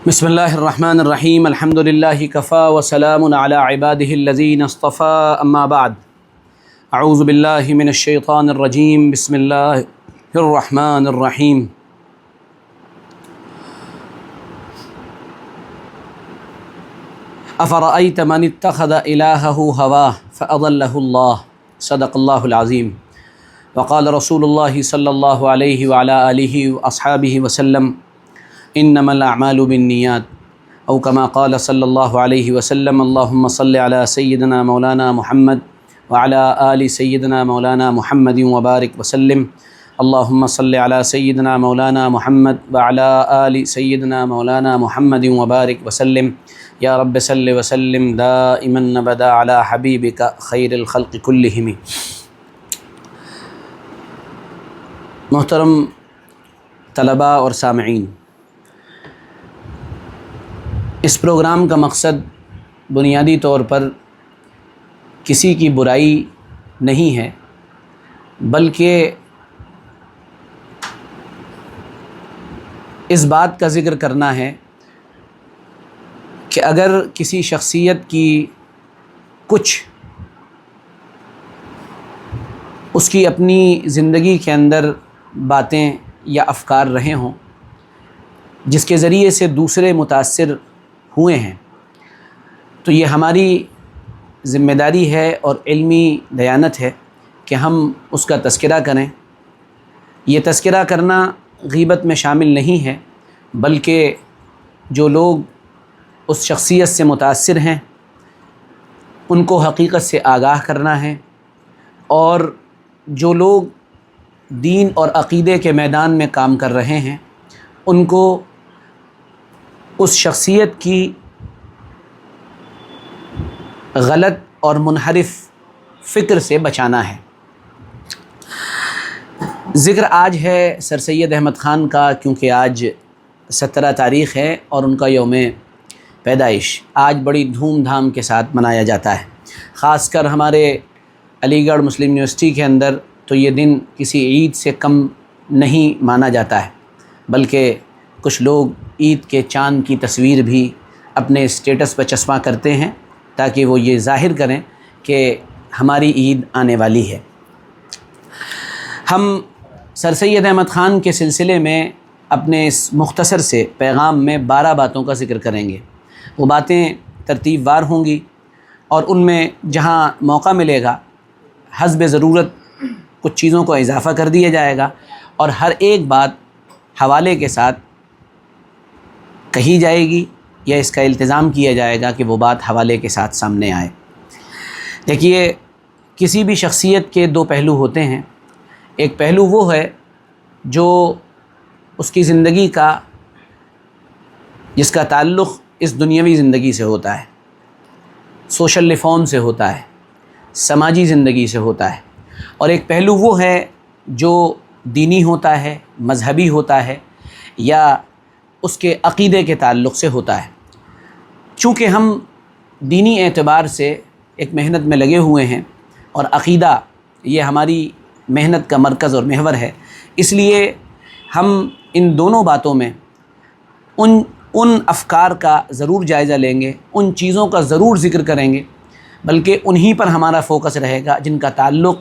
بسم اللہ الرحمن الرحیم الحمد للہ کفا وسلام علی عباده الذین اصطفى اما بعد اعوذ باللہ من الشیطان الرجیم بسم اللہ الرحمن الرحیم افرأیت من اتخذ الہہ ہواہ فاضلہ اللہ صدق اللہ العظیم وقال رسول اللہ صلی اللہ علیہ وعلی آلہ واصحابہ وسلم انما الاعمال بالنیات او کما قال صلی اللہ علیہ وسلم اللہم صل علی سیدنا مولانا محمد وعلی آل سیدنا مولانا محمد وبارک وسلم اللہم صل علی سیدنا مولانا محمد وعلی آل سیدنا مولانا محمد وبارک وسلم یا رب صل وسلم دائما ابدا علی حبیبک خیر الخلق کلہم۔ محترم طلباء اور سامعین، اس پروگرام کا مقصد بنیادی طور پر کسی کی برائی نہیں ہے، بلکہ اس بات کا ذکر کرنا ہے کہ اگر کسی شخصیت کی کچھ اس کی اپنی زندگی کے اندر باتیں یا افکار رہے ہوں جس کے ذریعے سے دوسرے متاثر ہوئے ہیں، تو یہ ہماری ذمہ داری ہے اور علمی دیانت ہے کہ ہم اس کا تذکرہ کریں۔ یہ تذکرہ کرنا غیبت میں شامل نہیں ہے، بلکہ جو لوگ اس شخصیت سے متاثر ہیں ان کو حقیقت سے آگاہ کرنا ہے، اور جو لوگ دین اور عقیدے کے میدان میں کام کر رہے ہیں ان کو اس شخصیت کی غلط اور منحرف فکر سے بچانا ہے۔ ذکر آج ہے سر سید احمد خان کا، کیونکہ آج 17 تاریخ ہے اور ان کا یوم پیدائش آج بڑی دھوم دھام کے ساتھ منایا جاتا ہے۔ خاص کر ہمارے علی گڑھ مسلم یونیورسٹی کے اندر تو یہ دن کسی عید سے کم نہیں مانا جاتا ہے، بلکہ کچھ لوگ عید کے چاند کی تصویر بھی اپنے اسٹیٹس پر چسپاں کرتے ہیں تاکہ وہ یہ ظاہر کریں کہ ہماری عید آنے والی ہے۔ ہم سر سید احمد خان کے سلسلے میں اپنے اس مختصر سے پیغام میں 12 باتوں کا ذکر کریں گے۔ وہ باتیں ترتیب وار ہوں گی اور ان میں جہاں موقع ملے گا حسب ضرورت کچھ چیزوں کو اضافہ کر دیا جائے گا، اور ہر ایک بات حوالے کے ساتھ کہی جائے گی یا اس کا التزام کیا جائے گا کہ وہ بات حوالے کے ساتھ سامنے آئے۔ دیکھیے، کسی بھی شخصیت کے 2 پہلو ہوتے ہیں۔ ایک پہلو وہ ہے جو اس کی زندگی کا، جس کا تعلق اس دنیاوی زندگی سے ہوتا ہے، سوشل ریفارم سے ہوتا ہے، سماجی زندگی سے ہوتا ہے، اور ایک پہلو وہ ہے جو دینی ہوتا ہے، مذہبی ہوتا ہے، یا اس کے عقیدے کے تعلق سے ہوتا ہے۔ چونکہ ہم دینی اعتبار سے ایک محنت میں لگے ہوئے ہیں اور عقیدہ یہ ہماری محنت کا مرکز اور محور ہے، اس لیے ہم ان دونوں باتوں میں ان افکار کا ضرور جائزہ لیں گے، ان چیزوں کا ضرور ذکر کریں گے، بلکہ انہی پر ہمارا فوکس رہے گا جن کا تعلق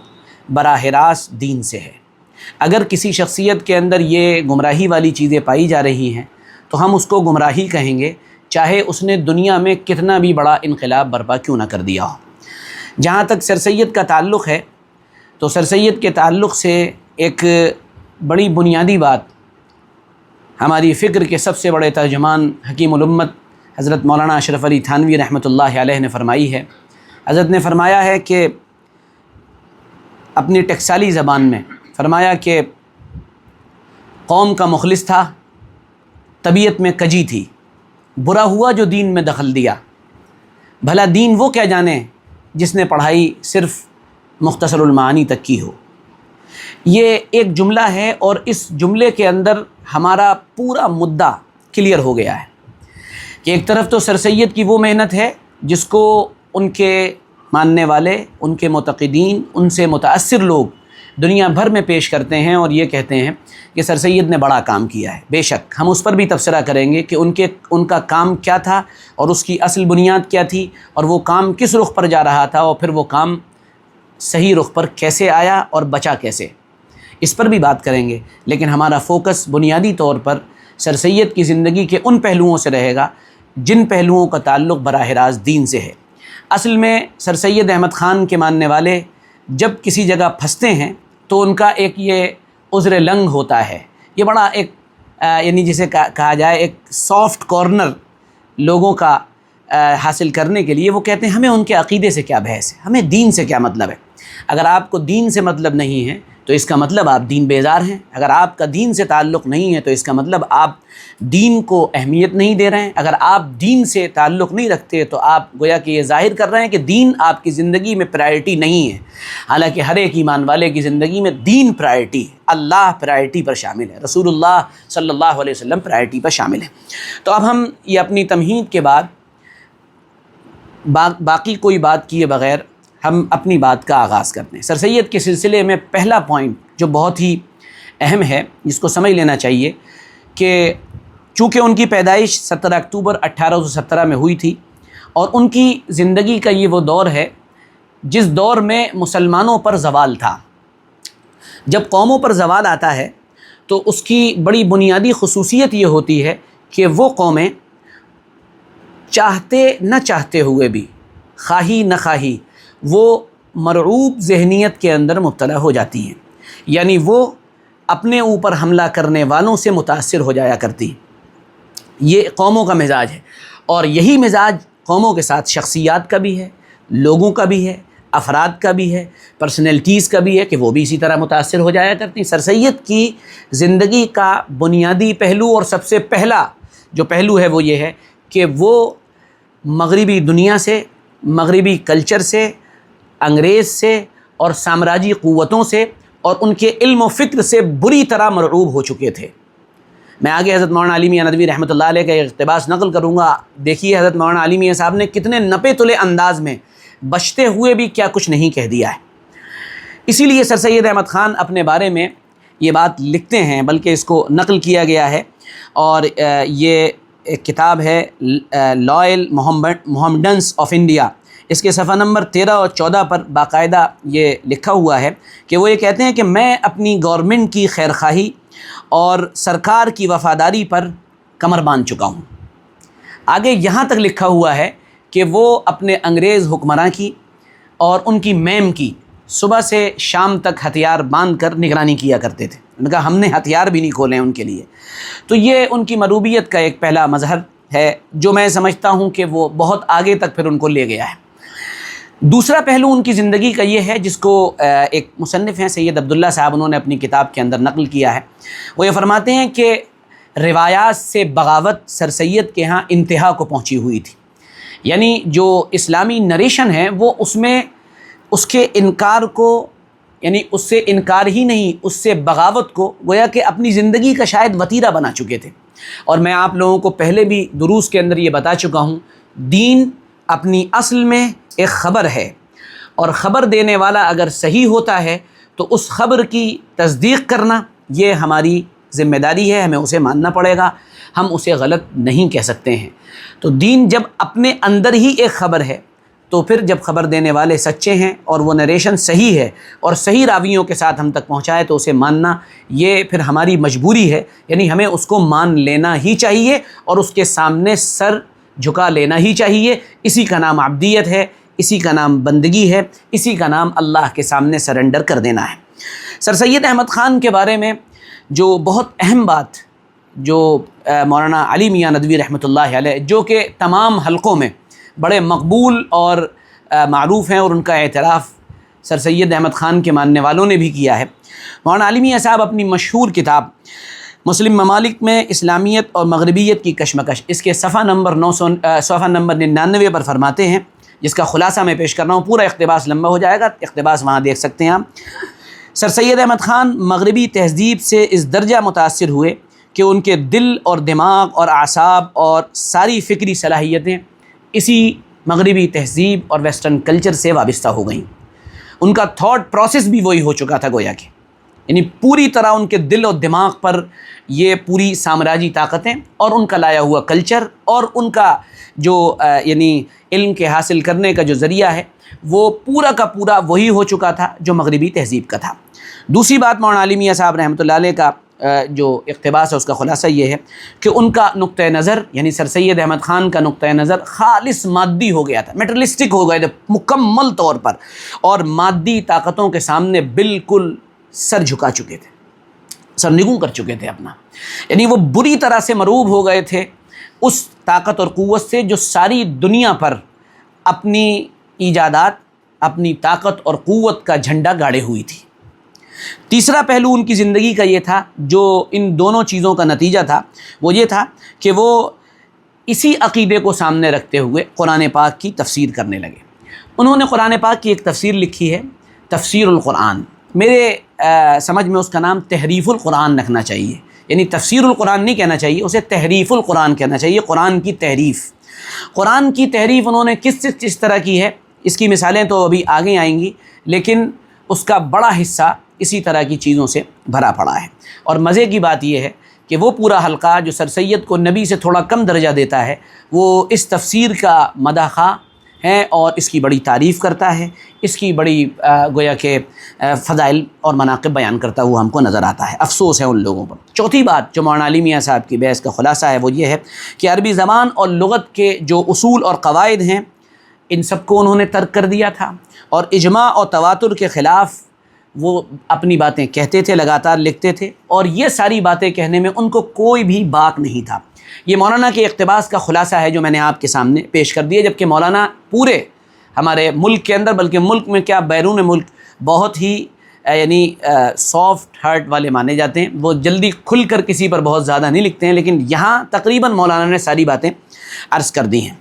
براہ راست دین سے ہے۔ اگر کسی شخصیت کے اندر یہ گمراہی والی چیزیں پائی جا رہی ہیں تو ہم اس کو گمراہی کہیں گے، چاہے اس نے دنیا میں کتنا بھی بڑا انقلاب برپا کیوں نہ کر دیا ہو۔ جہاں تک سر سید کا تعلق ہے تو سر سید کے تعلق سے ایک بڑی بنیادی بات ہماری فکر کے سب سے بڑے ترجمان حکیم الامت حضرت مولانا اشرف علی تھانوی رحمۃ اللہ علیہ نے فرمائی ہے۔ حضرت نے فرمایا ہے کہ اپنی ٹکسالی زبان میں فرمایا کہ قوم کا مخلص تھا، طبیعت میں کجی تھی، برا ہوا جو دین میں دخل دیا، بھلا دین وہ کیا جانے جس نے پڑھائی صرف مختصر المعانی تک کی ہو۔ یہ ایک جملہ ہے اور اس جملے کے اندر ہمارا پورا مدعا کلیئر ہو گیا ہے کہ ایک طرف تو سر سید کی وہ محنت ہے جس کو ان کے ماننے والے، ان کے معتقدین، ان سے متاثر لوگ دنیا بھر میں پیش کرتے ہیں اور یہ کہتے ہیں کہ سر سید نے بڑا کام کیا ہے۔ بے شک ہم اس پر بھی تبصرہ کریں گے کہ ان کا کام کیا تھا اور اس کی اصل بنیاد کیا تھی، اور وہ کام کس رخ پر جا رہا تھا، اور پھر وہ کام صحیح رخ پر کیسے آیا اور بچا کیسے، اس پر بھی بات کریں گے۔ لیکن ہمارا فوکس بنیادی طور پر سر سید کی زندگی کے ان پہلوؤں سے رہے گا جن پہلوؤں کا تعلق براہ راست دین سے ہے۔ اصل میں سر سید احمد خان کے ماننے والے جب کسی جگہ پھنستے ہیں تو ان کا ایک یہ عذر لنگ ہوتا ہے، یہ بڑا ایک یعنی جسے کہا جائے ایک سافٹ کارنر لوگوں کا حاصل کرنے کے لیے وہ کہتے ہیں ہمیں ان کے عقیدے سے کیا بحث ہے، ہمیں دین سے کیا مطلب ہے۔ اگر آپ کو دین سے مطلب نہیں ہے تو اس کا مطلب آپ دین بیزار ہیں، اگر آپ کا دین سے تعلق نہیں ہے تو اس کا مطلب آپ دین کو اہمیت نہیں دے رہے ہیں، اگر آپ دین سے تعلق نہیں رکھتے تو آپ گویا کہ یہ ظاہر کر رہے ہیں کہ دین آپ کی زندگی میں پرائرٹی نہیں ہے، حالانکہ ہر ایک ایمان والے کی زندگی میں دین پرائرٹی ہے، اللہ پرائرٹی پر شامل ہے، رسول اللہ صلی اللہ علیہ وسلم پرائرٹی پر شامل ہے۔ تو اب ہم یہ اپنی تمہید کے بعد باقی کوئی بات کیے بغیر ہم اپنی بات کا آغاز کرتے ہیں۔ سر سید کے سلسلے میں پہلا پوائنٹ جو بہت ہی اہم ہے، جس کو سمجھ لینا چاہیے کہ چونکہ ان کی پیدائش 17 اکتوبر 1817 میں ہوئی تھی اور ان کی زندگی کا یہ وہ دور ہے جس دور میں مسلمانوں پر زوال تھا۔ جب قوموں پر زوال آتا ہے تو اس کی بڑی بنیادی خصوصیت یہ ہوتی ہے کہ وہ قومیں چاہتے نہ چاہتے ہوئے بھی، خواہی نہ خواہی، وہ مرعوب ذہنیت کے اندر مبتلا ہو جاتی ہیں، یعنی وہ اپنے اوپر حملہ کرنے والوں سے متاثر ہو جایا کرتی۔ یہ قوموں کا مزاج ہے، اور یہی مزاج قوموں کے ساتھ شخصیات کا بھی ہے، لوگوں کا بھی ہے، افراد کا بھی ہے، پرسنالٹیز کا بھی ہے کہ وہ بھی اسی طرح متاثر ہو جایا کرتی۔ سر سید کی زندگی کا بنیادی پہلو اور سب سے پہلا جو پہلو ہے وہ یہ ہے کہ وہ مغربی دنیا سے، مغربی کلچر سے، انگریز سے اور سامراجی قوتوں سے اور ان کے علم و فکر سے بری طرح مرعوب ہو چکے تھے۔ میں آگے حضرت مولانا علی میاں ندوی رحمۃ اللہ علیہ کا ایک اقتباس نقل کروں گا۔ دیکھیے حضرت مولانا علی میاں صاحب نے کتنے نپے تلے انداز میں بچتے ہوئے بھی کیا کچھ نہیں کہہ دیا ہے۔ اسی لیے سر سید احمد خان اپنے بارے میں یہ بات لکھتے ہیں، بلکہ اس کو نقل کیا گیا ہے، اور یہ ایک کتاب ہے لائل محمڈنس آف انڈیا، اس کے صفحہ نمبر 13 اور 14 پر باقاعدہ یہ لکھا ہوا ہے کہ وہ یہ کہتے ہیں کہ میں اپنی گورنمنٹ کی خیرخواہی اور سرکار کی وفاداری پر کمر باندھ چکا ہوں۔ آگے یہاں تک لکھا ہوا ہے کہ وہ اپنے انگریز حکمراں کی اور ان کی میم کی صبح سے شام تک ہتھیار باندھ کر نگرانی کیا کرتے تھے۔ انہوں نے کہا ہم نے ہتھیار بھی نہیں کھولے ان کے لیے۔ تو یہ ان کی مروبیت کا ایک پہلا مظہر ہے جو میں سمجھتا ہوں کہ وہ بہت آگے تک پھر ان کو لے گیا ہے۔ دوسرا پہلو ان کی زندگی کا یہ ہے جس کو ایک مصنف ہیں سید عبداللہ صاحب، انہوں نے اپنی کتاب کے اندر نقل کیا ہے۔ وہ یہ فرماتے ہیں کہ روایات سے بغاوت سر سید کے ہاں انتہا کو پہنچی ہوئی تھی، یعنی جو اسلامی نریشن ہے وہ اس میں اس کے انکار کو، یعنی اس سے انکار ہی نہیں، اس سے بغاوت کو گویا کہ اپنی زندگی کا شاید وتیرہ بنا چکے تھے۔ اور میں آپ لوگوں کو پہلے بھی دروس کے اندر یہ بتا چکا ہوں، دین اپنی اصل میں ایک خبر ہے، اور خبر دینے والا اگر صحیح ہوتا ہے تو اس خبر کی تصدیق کرنا یہ ہماری ذمہ داری ہے، ہمیں اسے ماننا پڑے گا، ہم اسے غلط نہیں کہہ سکتے ہیں۔ تو دین جب اپنے اندر ہی ایک خبر ہے تو پھر جب خبر دینے والے سچے ہیں اور وہ نریشن صحیح ہے اور صحیح راویوں کے ساتھ ہم تک پہنچائے تو اسے ماننا یہ پھر ہماری مجبوری ہے، یعنی ہمیں اس کو مان لینا ہی چاہیے اور اس کے سامنے سر جھکا لینا ہی چاہیے۔ اسی کا نام عبدیت ہے، اسی کا نام بندگی ہے، اسی کا نام اللہ کے سامنے سرنڈر کر دینا ہے۔ سر سید احمد خان کے بارے میں جو بہت اہم بات جو مولانا علی میاں ندوی رحمۃ اللہ علیہ، جو کہ تمام حلقوں میں بڑے مقبول اور معروف ہیں اور ان کا اعتراف سر سید احمد خان کے ماننے والوں نے بھی کیا ہے، مولانا علی میاں صاحب اپنی مشہور کتاب مسلم ممالک میں اسلامیت اور مغربیت کی کشمکش، اس کے صفحہ نمبر 99 پر فرماتے ہیں، جس کا خلاصہ میں پیش کر رہا ہوں، پورا اقتباس لمبا ہو جائے گا، اقتباس وہاں دیکھ سکتے ہیں آپ۔ سر سید احمد خان مغربی تہذیب سے اس درجہ متاثر ہوئے کہ ان کے دل اور دماغ اور اعصاب اور ساری فکری صلاحیتیں اسی مغربی تہذیب اور ویسٹرن کلچر سے وابستہ ہو گئیں۔ ان کا تھاٹ پروسیس بھی وہی ہو چکا تھا گویا کہ، یعنی پوری طرح ان کے دل و دماغ پر یہ پوری سامراجی طاقتیں اور ان کا لایا ہوا کلچر اور ان کا جو یعنی علم کے حاصل کرنے کا جو ذریعہ ہے وہ پورا کا پورا وہی ہو چکا تھا جو مغربی تہذیب کا تھا۔ دوسری بات مولانا علی میاں صاحب رحمۃ اللہ علیہ کا جو اقتباس ہے اس کا خلاصہ یہ ہے کہ ان کا نقطہ نظر، یعنی سر سید احمد خان کا نقطہ نظر خالص مادی ہو گیا تھا، میٹرلسٹک ہو گئے تھے مکمل طور پر، اور مادی طاقتوں کے سامنے بالکل سر جھکا چکے تھے، سرنگوں کر چکے تھے اپنا، یعنی وہ بری طرح سے مروب ہو گئے تھے اس طاقت اور قوت سے جو ساری دنیا پر اپنی ایجادات، اپنی طاقت اور قوت کا جھنڈا گاڑے ہوئی تھی۔ تیسرا پہلو ان کی زندگی کا یہ تھا جو ان دونوں چیزوں کا نتیجہ تھا، وہ یہ تھا کہ وہ اسی عقیدے کو سامنے رکھتے ہوئے قرآن پاک کی تفسیر کرنے لگے۔ انہوں نے قرآن پاک کی ایک تفسیر لکھی ہے، تفسیر القرآن، میرے سمجھ میں اس کا نام تحریف القرآن رکھنا چاہیے، یعنی تفسیر القرآن نہیں کہنا چاہیے، اسے تحریف القرآن کہنا چاہیے، قرآن کی تحریف۔ قرآن کی تحریف انہوں نے کس طرح کی ہے، اس کی مثالیں تو ابھی آگے آئیں گی، لیکن اس کا بڑا حصہ اسی طرح کی چیزوں سے بھرا پڑا ہے۔ اور مزے کی بات یہ ہے کہ وہ پورا حلقہ جو سر سید کو نبی سے تھوڑا کم درجہ دیتا ہے، وہ اس تفسیر کا مداح خواہ ہے اور اس کی بڑی تعریف کرتا ہے، اس کی بڑی گویا کہ فضائل اور مناقب بیان کرتا ہوا ہم کو نظر آتا ہے۔ افسوس ہے ان لوگوں پر۔ چوتھی بات جو مولانا علی میاں صاحب کی بحث کا خلاصہ ہے وہ یہ ہے کہ عربی زبان اور لغت کے جو اصول اور قواعد ہیں ان سب کو انہوں نے ترک کر دیا تھا، اور اجماع اور تواتر کے خلاف وہ اپنی باتیں کہتے تھے، لگاتار لکھتے تھے، اور یہ ساری باتیں کہنے میں ان کو کوئی بھی باک نہیں تھا۔ یہ مولانا کے اقتباس کا خلاصہ ہے جو میں نے آپ کے سامنے پیش کر دیا، جبکہ مولانا پورے ہمارے ملک کے اندر، بلکہ ملک میں کیا بیرون ملک، بہت ہی یعنی سافٹ ہارٹ والے مانے جاتے ہیں، وہ جلدی کھل کر کسی پر بہت زیادہ نہیں لکھتے ہیں، لیکن یہاں تقریباً مولانا نے ساری باتیں عرض کر دی ہیں۔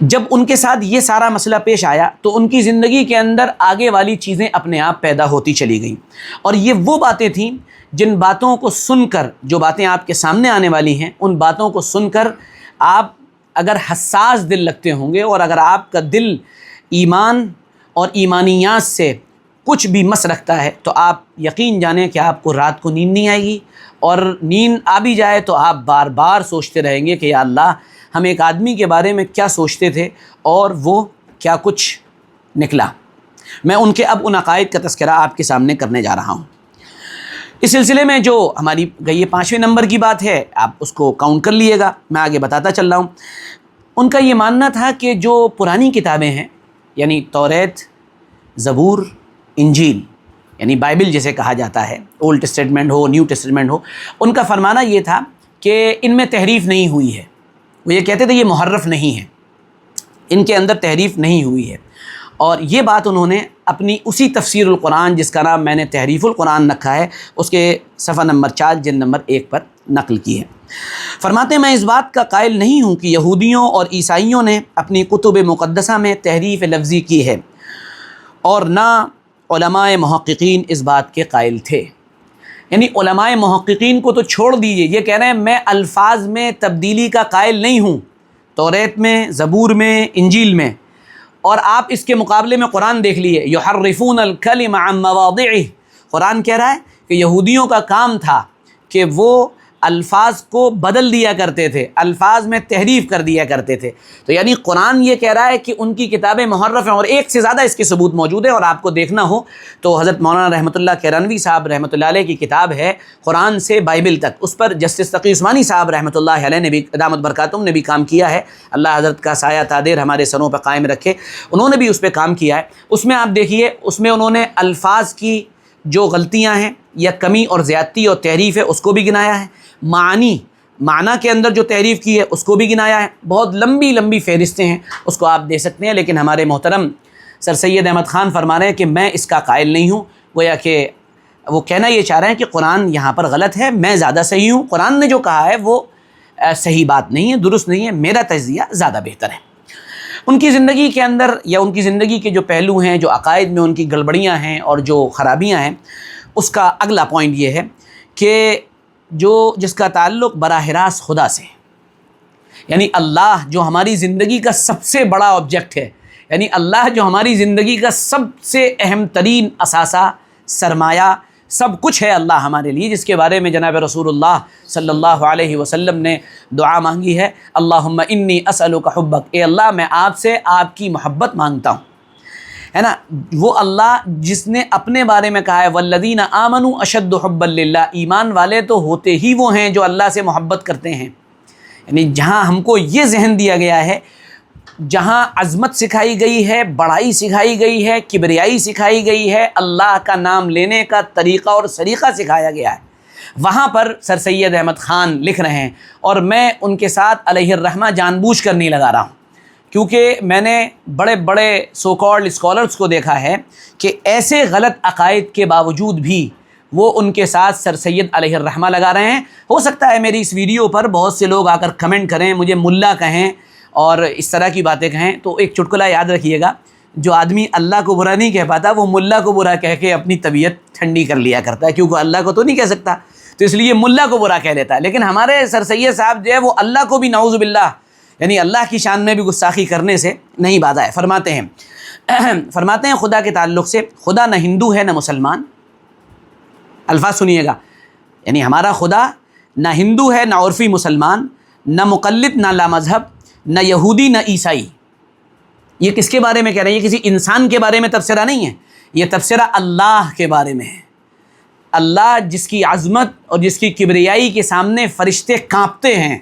جب ان کے ساتھ یہ سارا مسئلہ پیش آیا تو ان کی زندگی کے اندر آگے والی چیزیں اپنے آپ پیدا ہوتی چلی گئیں، اور یہ وہ باتیں تھیں جن باتوں کو سن کر، جو باتیں آپ کے سامنے آنے والی ہیں، ان باتوں کو سن کر آپ اگر حساس دل رکھتے ہوں گے، اور اگر آپ کا دل ایمان اور ایمانیات سے کچھ بھی مس رکھتا ہے، تو آپ یقین جانیں کہ آپ کو رات کو نیند نہیں آئے گی، اور نیند آ بھی جائے تو آپ بار بار سوچتے رہیں گے کہ یا اللہ، ہم ایک آدمی کے بارے میں کیا سوچتے تھے اور وہ کیا کچھ نکلا۔ میں ان کے اب ان عقائد کا تذکرہ آپ کے سامنے کرنے جا رہا ہوں۔ اس سلسلے میں جو ہماری یہ 5ویں نمبر کی بات ہے، آپ اس کو کاؤنٹ کر لیے گا، میں آگے بتاتا چل رہا ہوں۔ ان کا یہ ماننا تھا کہ جو پرانی کتابیں ہیں، یعنی توریت، زبور، انجیل، یعنی بائبل جسے کہا جاتا ہے، اولڈ ٹیسٹمنٹ ہو، نیو ٹیسٹمنٹ ہو، ان کا فرمانا یہ تھا کہ ان میں تحریف نہیں ہوئی ہے۔ وہ یہ کہتے تھے یہ محرف نہیں ہے، ان کے اندر تحریف نہیں ہوئی ہے، اور یہ بات انہوں نے اپنی اسی تفسیر القرآن، جس کا نام میں نے تحریف القرآن رکھا ہے، اس کے صفحہ نمبر 4 جلد نمبر 1 پر نقل کی ہے۔ فرماتے ہیں میں اس بات کا قائل نہیں ہوں کہ یہودیوں اور عیسائیوں نے اپنی کتب مقدسہ میں تحریف لفظی کی ہے، اور نہ علماء محققین اس بات کے قائل تھے۔ یعنی علماء محققین کو تو چھوڑ دیجئے، یہ کہہ رہے ہیں میں الفاظ میں تبدیلی کا قائل نہیں ہوں، توریت میں، زبور میں، انجیل میں، اور آپ اس کے مقابلے میں قرآن دیکھ لیے، یحرفون الکلم عن مواضعہ، قرآن کہہ رہا ہے کہ یہودیوں کا کام تھا کہ وہ الفاظ کو بدل دیا کرتے تھے، الفاظ میں تحریف کر دیا کرتے تھے۔ تو یعنی قرآن یہ کہہ رہا ہے کہ ان کی کتابیں محرف ہیں، اور ایک سے زیادہ اس کے ثبوت موجود ہیں، اور آپ کو دیکھنا ہو تو حضرت مولانا رحمۃ اللہ کیرانوی صاحب رحمۃ اللہ علیہ کی کتاب ہے قرآن سے بائبل تک، اس پر جسٹس تقی عثمانی صاحب رحمۃ اللہ علیہ نے بھی دامت برکاتہم نے بھی کام کیا ہے، اللہ حضرت کا سایہ تادیر ہمارے سروں پہ قائم رکھے، انہوں نے بھی اس پہ کام کیا ہے۔ اس میں آپ دیکھیے، اس میں انہوں نے الفاظ کی جو غلطیاں ہیں یا کمی اور زیادتی اور تحریف ہے اس کو بھی گنایا ہے، معنی کے اندر جو تحریف کی ہے اس کو بھی گنایا ہے، بہت لمبی لمبی فہرستیں ہیں، اس کو آپ دیکھ سکتے ہیں۔ لیکن ہمارے محترم سر سید احمد خان فرما رہے ہیں کہ میں اس کا قائل نہیں ہوں، گویا کہ وہ کہنا یہ چاہ رہے ہیں کہ قرآن یہاں پر غلط ہے، میں زیادہ صحیح ہوں، قرآن نے جو کہا ہے وہ صحیح بات نہیں ہے، درست نہیں ہے، میرا تجزیہ زیادہ بہتر ہے۔ ان کی زندگی کے اندر یا ان کی زندگی کے جو پہلو ہیں، جو عقائد میں ان کی گڑبڑیاں ہیں اور جو خرابیاں ہیں، اس کا اگلا پوائنٹ یہ ہے کہ جس کا تعلق براہ راست خدا سے، یعنی اللہ جو ہماری زندگی کا سب سے بڑا آبجیکٹ ہے، یعنی اللہ جو ہماری زندگی کا سب سے اہم ترین اثاثہ، سرمایہ، سب کچھ ہے اللہ ہمارے لیے، جس کے بارے میں جناب رسول اللہ صلی اللہ علیہ وسلم نے دعا مانگی ہے، اللہم انی اسألک حبک، اے اللہ میں آپ سے آپ کی محبت مانگتا ہوں، ہے نا۔ وہ اللہ جس نے اپنے بارے میں کہا ہے والذین آمنوا اشد حبا للہ، ایمان والے تو ہوتے ہی وہ ہیں جو اللہ سے محبت کرتے ہیں۔ یعنی جہاں ہم کو یہ ذہن دیا گیا ہے، جہاں عظمت سکھائی گئی ہے، بڑائی سکھائی گئی ہے، کبریائی سکھائی گئی ہے، اللہ کا نام لینے کا طریقہ اور سلیقہ سکھایا گیا ہے، وہاں پر سر سید احمد خان لکھ رہے ہیں، اور میں ان کے ساتھ علیہ الرحمہ جان بوجھ کر نہیں لگا رہا ہوں، کیونکہ میں نے بڑے بڑے سو کالڈ اسکالرز کو دیکھا ہے کہ ایسے غلط عقائد کے باوجود بھی وہ ان کے ساتھ سر سید علیہ الرحمہ لگا رہے ہیں۔ ہو سکتا ہے میری اس ویڈیو پر بہت سے لوگ آ کر کمنٹ کریں، مجھے ملا کہیں اور اس طرح کی باتیں کہیں، تو ایک چٹکلہ یاد رکھیے گا، جو آدمی اللہ کو برا نہیں کہہ پاتا وہ ملا کو برا کہہ کے اپنی طبیعت ٹھنڈی کر لیا کرتا ہے، کیونکہ اللہ کو تو نہیں کہہ سکتا، تو اس لیے ملا کو برا کہہ لیتا ہے۔ لیکن ہمارے سر سید صاحب جو ہے وہ اللہ کو بھی نعوذ باللہ، یعنی اللہ کی شان میں بھی گستاخی کرنے سے نہیں باز آئے۔ فرماتے ہیں خدا کے تعلق سے، خدا نہ ہندو ہے نہ مسلمان، الفاظ سنیے گا، یعنی ہمارا خدا نہ ہندو ہے نہ عرفی مسلمان، نہ مقلد نہ لامذہب، نہ یہودی نہ عیسائی۔ یہ کس کے بارے میں کہہ رہے ہیں؟ یہ کسی انسان کے بارے میں تبصرہ نہیں ہے، یہ تبصرہ اللہ کے بارے میں ہے۔ اللہ جس کی عظمت اور جس کی کبریائی کے سامنے فرشتے کانپتے ہیں،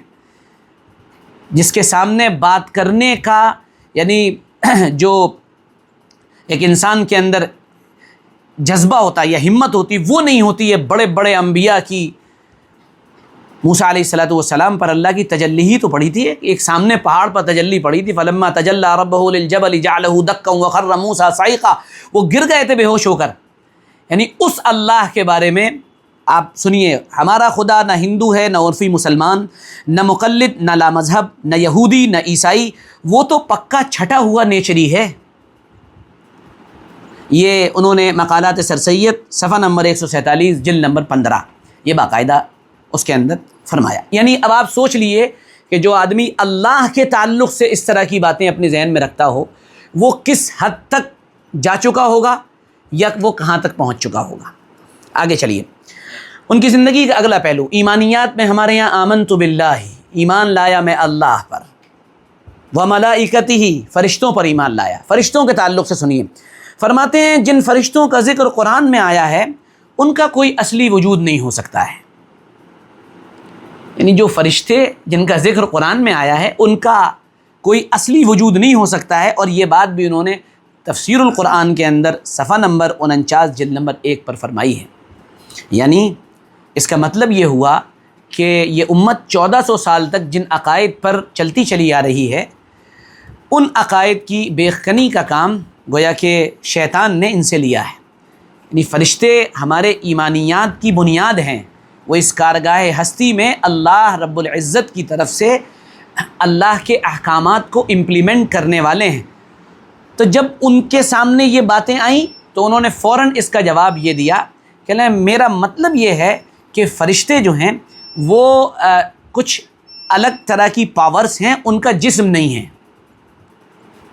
جس کے سامنے بات کرنے کا یعنی جو ایک انسان کے اندر جذبہ ہوتا ہے یا ہمت ہوتی وہ نہیں ہوتی ہے۔ بڑے بڑے انبیاء کی، موسیٰ علیہ السلام پر اللہ کی تجلی ہی تو پڑی تھی، ایک سامنے پہاڑ پر تجلی پڑی تھی، فلما تجلی ربہ للجبل جعلہ دکا وخر موسیٰ صعقا، وہ گر گئے تھے بے ہوش ہو کر۔ یعنی اس اللہ کے بارے میں آپ سنیے، ہمارا خدا نہ ہندو ہے نہ عرفی مسلمان، نہ مقلد نہ لامذہب، نہ یہودی نہ عیسائی، وہ تو پکا چھٹا ہوا نیچری ہے۔ یہ انہوں نے مقالات سر سید صفحہ نمبر 147 جلد نمبر 15 یہ باقاعدہ اس کے اندر فرمایا۔ یعنی اب آپ سوچ لیے کہ جو آدمی اللہ کے تعلق سے اس طرح کی باتیں اپنے ذہن میں رکھتا ہو وہ کس حد تک جا چکا ہوگا یا وہ کہاں تک پہنچ چکا ہوگا۔ آگے چلیے، ان کی زندگی کا اگلا پہلو، ایمانیات میں ہمارے یہاں آمنت باللہ، ایمان لایا میں اللہ پر، وملائکتہ، فرشتوں پر ایمان لایا۔ فرشتوں کے تعلق سے سنیے، فرماتے ہیں جن فرشتوں کا ذکر قرآن میں آیا ہے ان کا کوئی اصلی وجود نہیں ہو سکتا ہے۔ یعنی جو فرشتے جن کا ذکر قرآن میں آیا ہے ان کا کوئی اصلی وجود نہیں ہو سکتا ہے، اور یہ بات بھی انہوں نے تفسیر القرآن کے اندر صفحہ نمبر 49 جلد نمبر 1 پر فرمائی ہے۔ یعنی اس کا مطلب یہ ہوا کہ یہ امت 1400 سال تک جن عقائد پر چلتی چلی آ رہی ہے ان عقائد کی بیخکنی کا کام گویا کہ شیطان نے ان سے لیا ہے۔ یعنی فرشتے ہمارے ایمانیات کی بنیاد ہیں، وہ اس کارگاہ ہستی میں اللہ رب العزت کی طرف سے اللہ کے احکامات کو امپلیمنٹ کرنے والے ہیں۔ تو جب ان کے سامنے یہ باتیں آئیں تو انہوں نے فوراً اس کا جواب یہ دیا کہ میرا مطلب یہ ہے کہ فرشتے جو ہیں وہ کچھ الگ طرح کی پاورز ہیں، ان کا جسم نہیں ہے،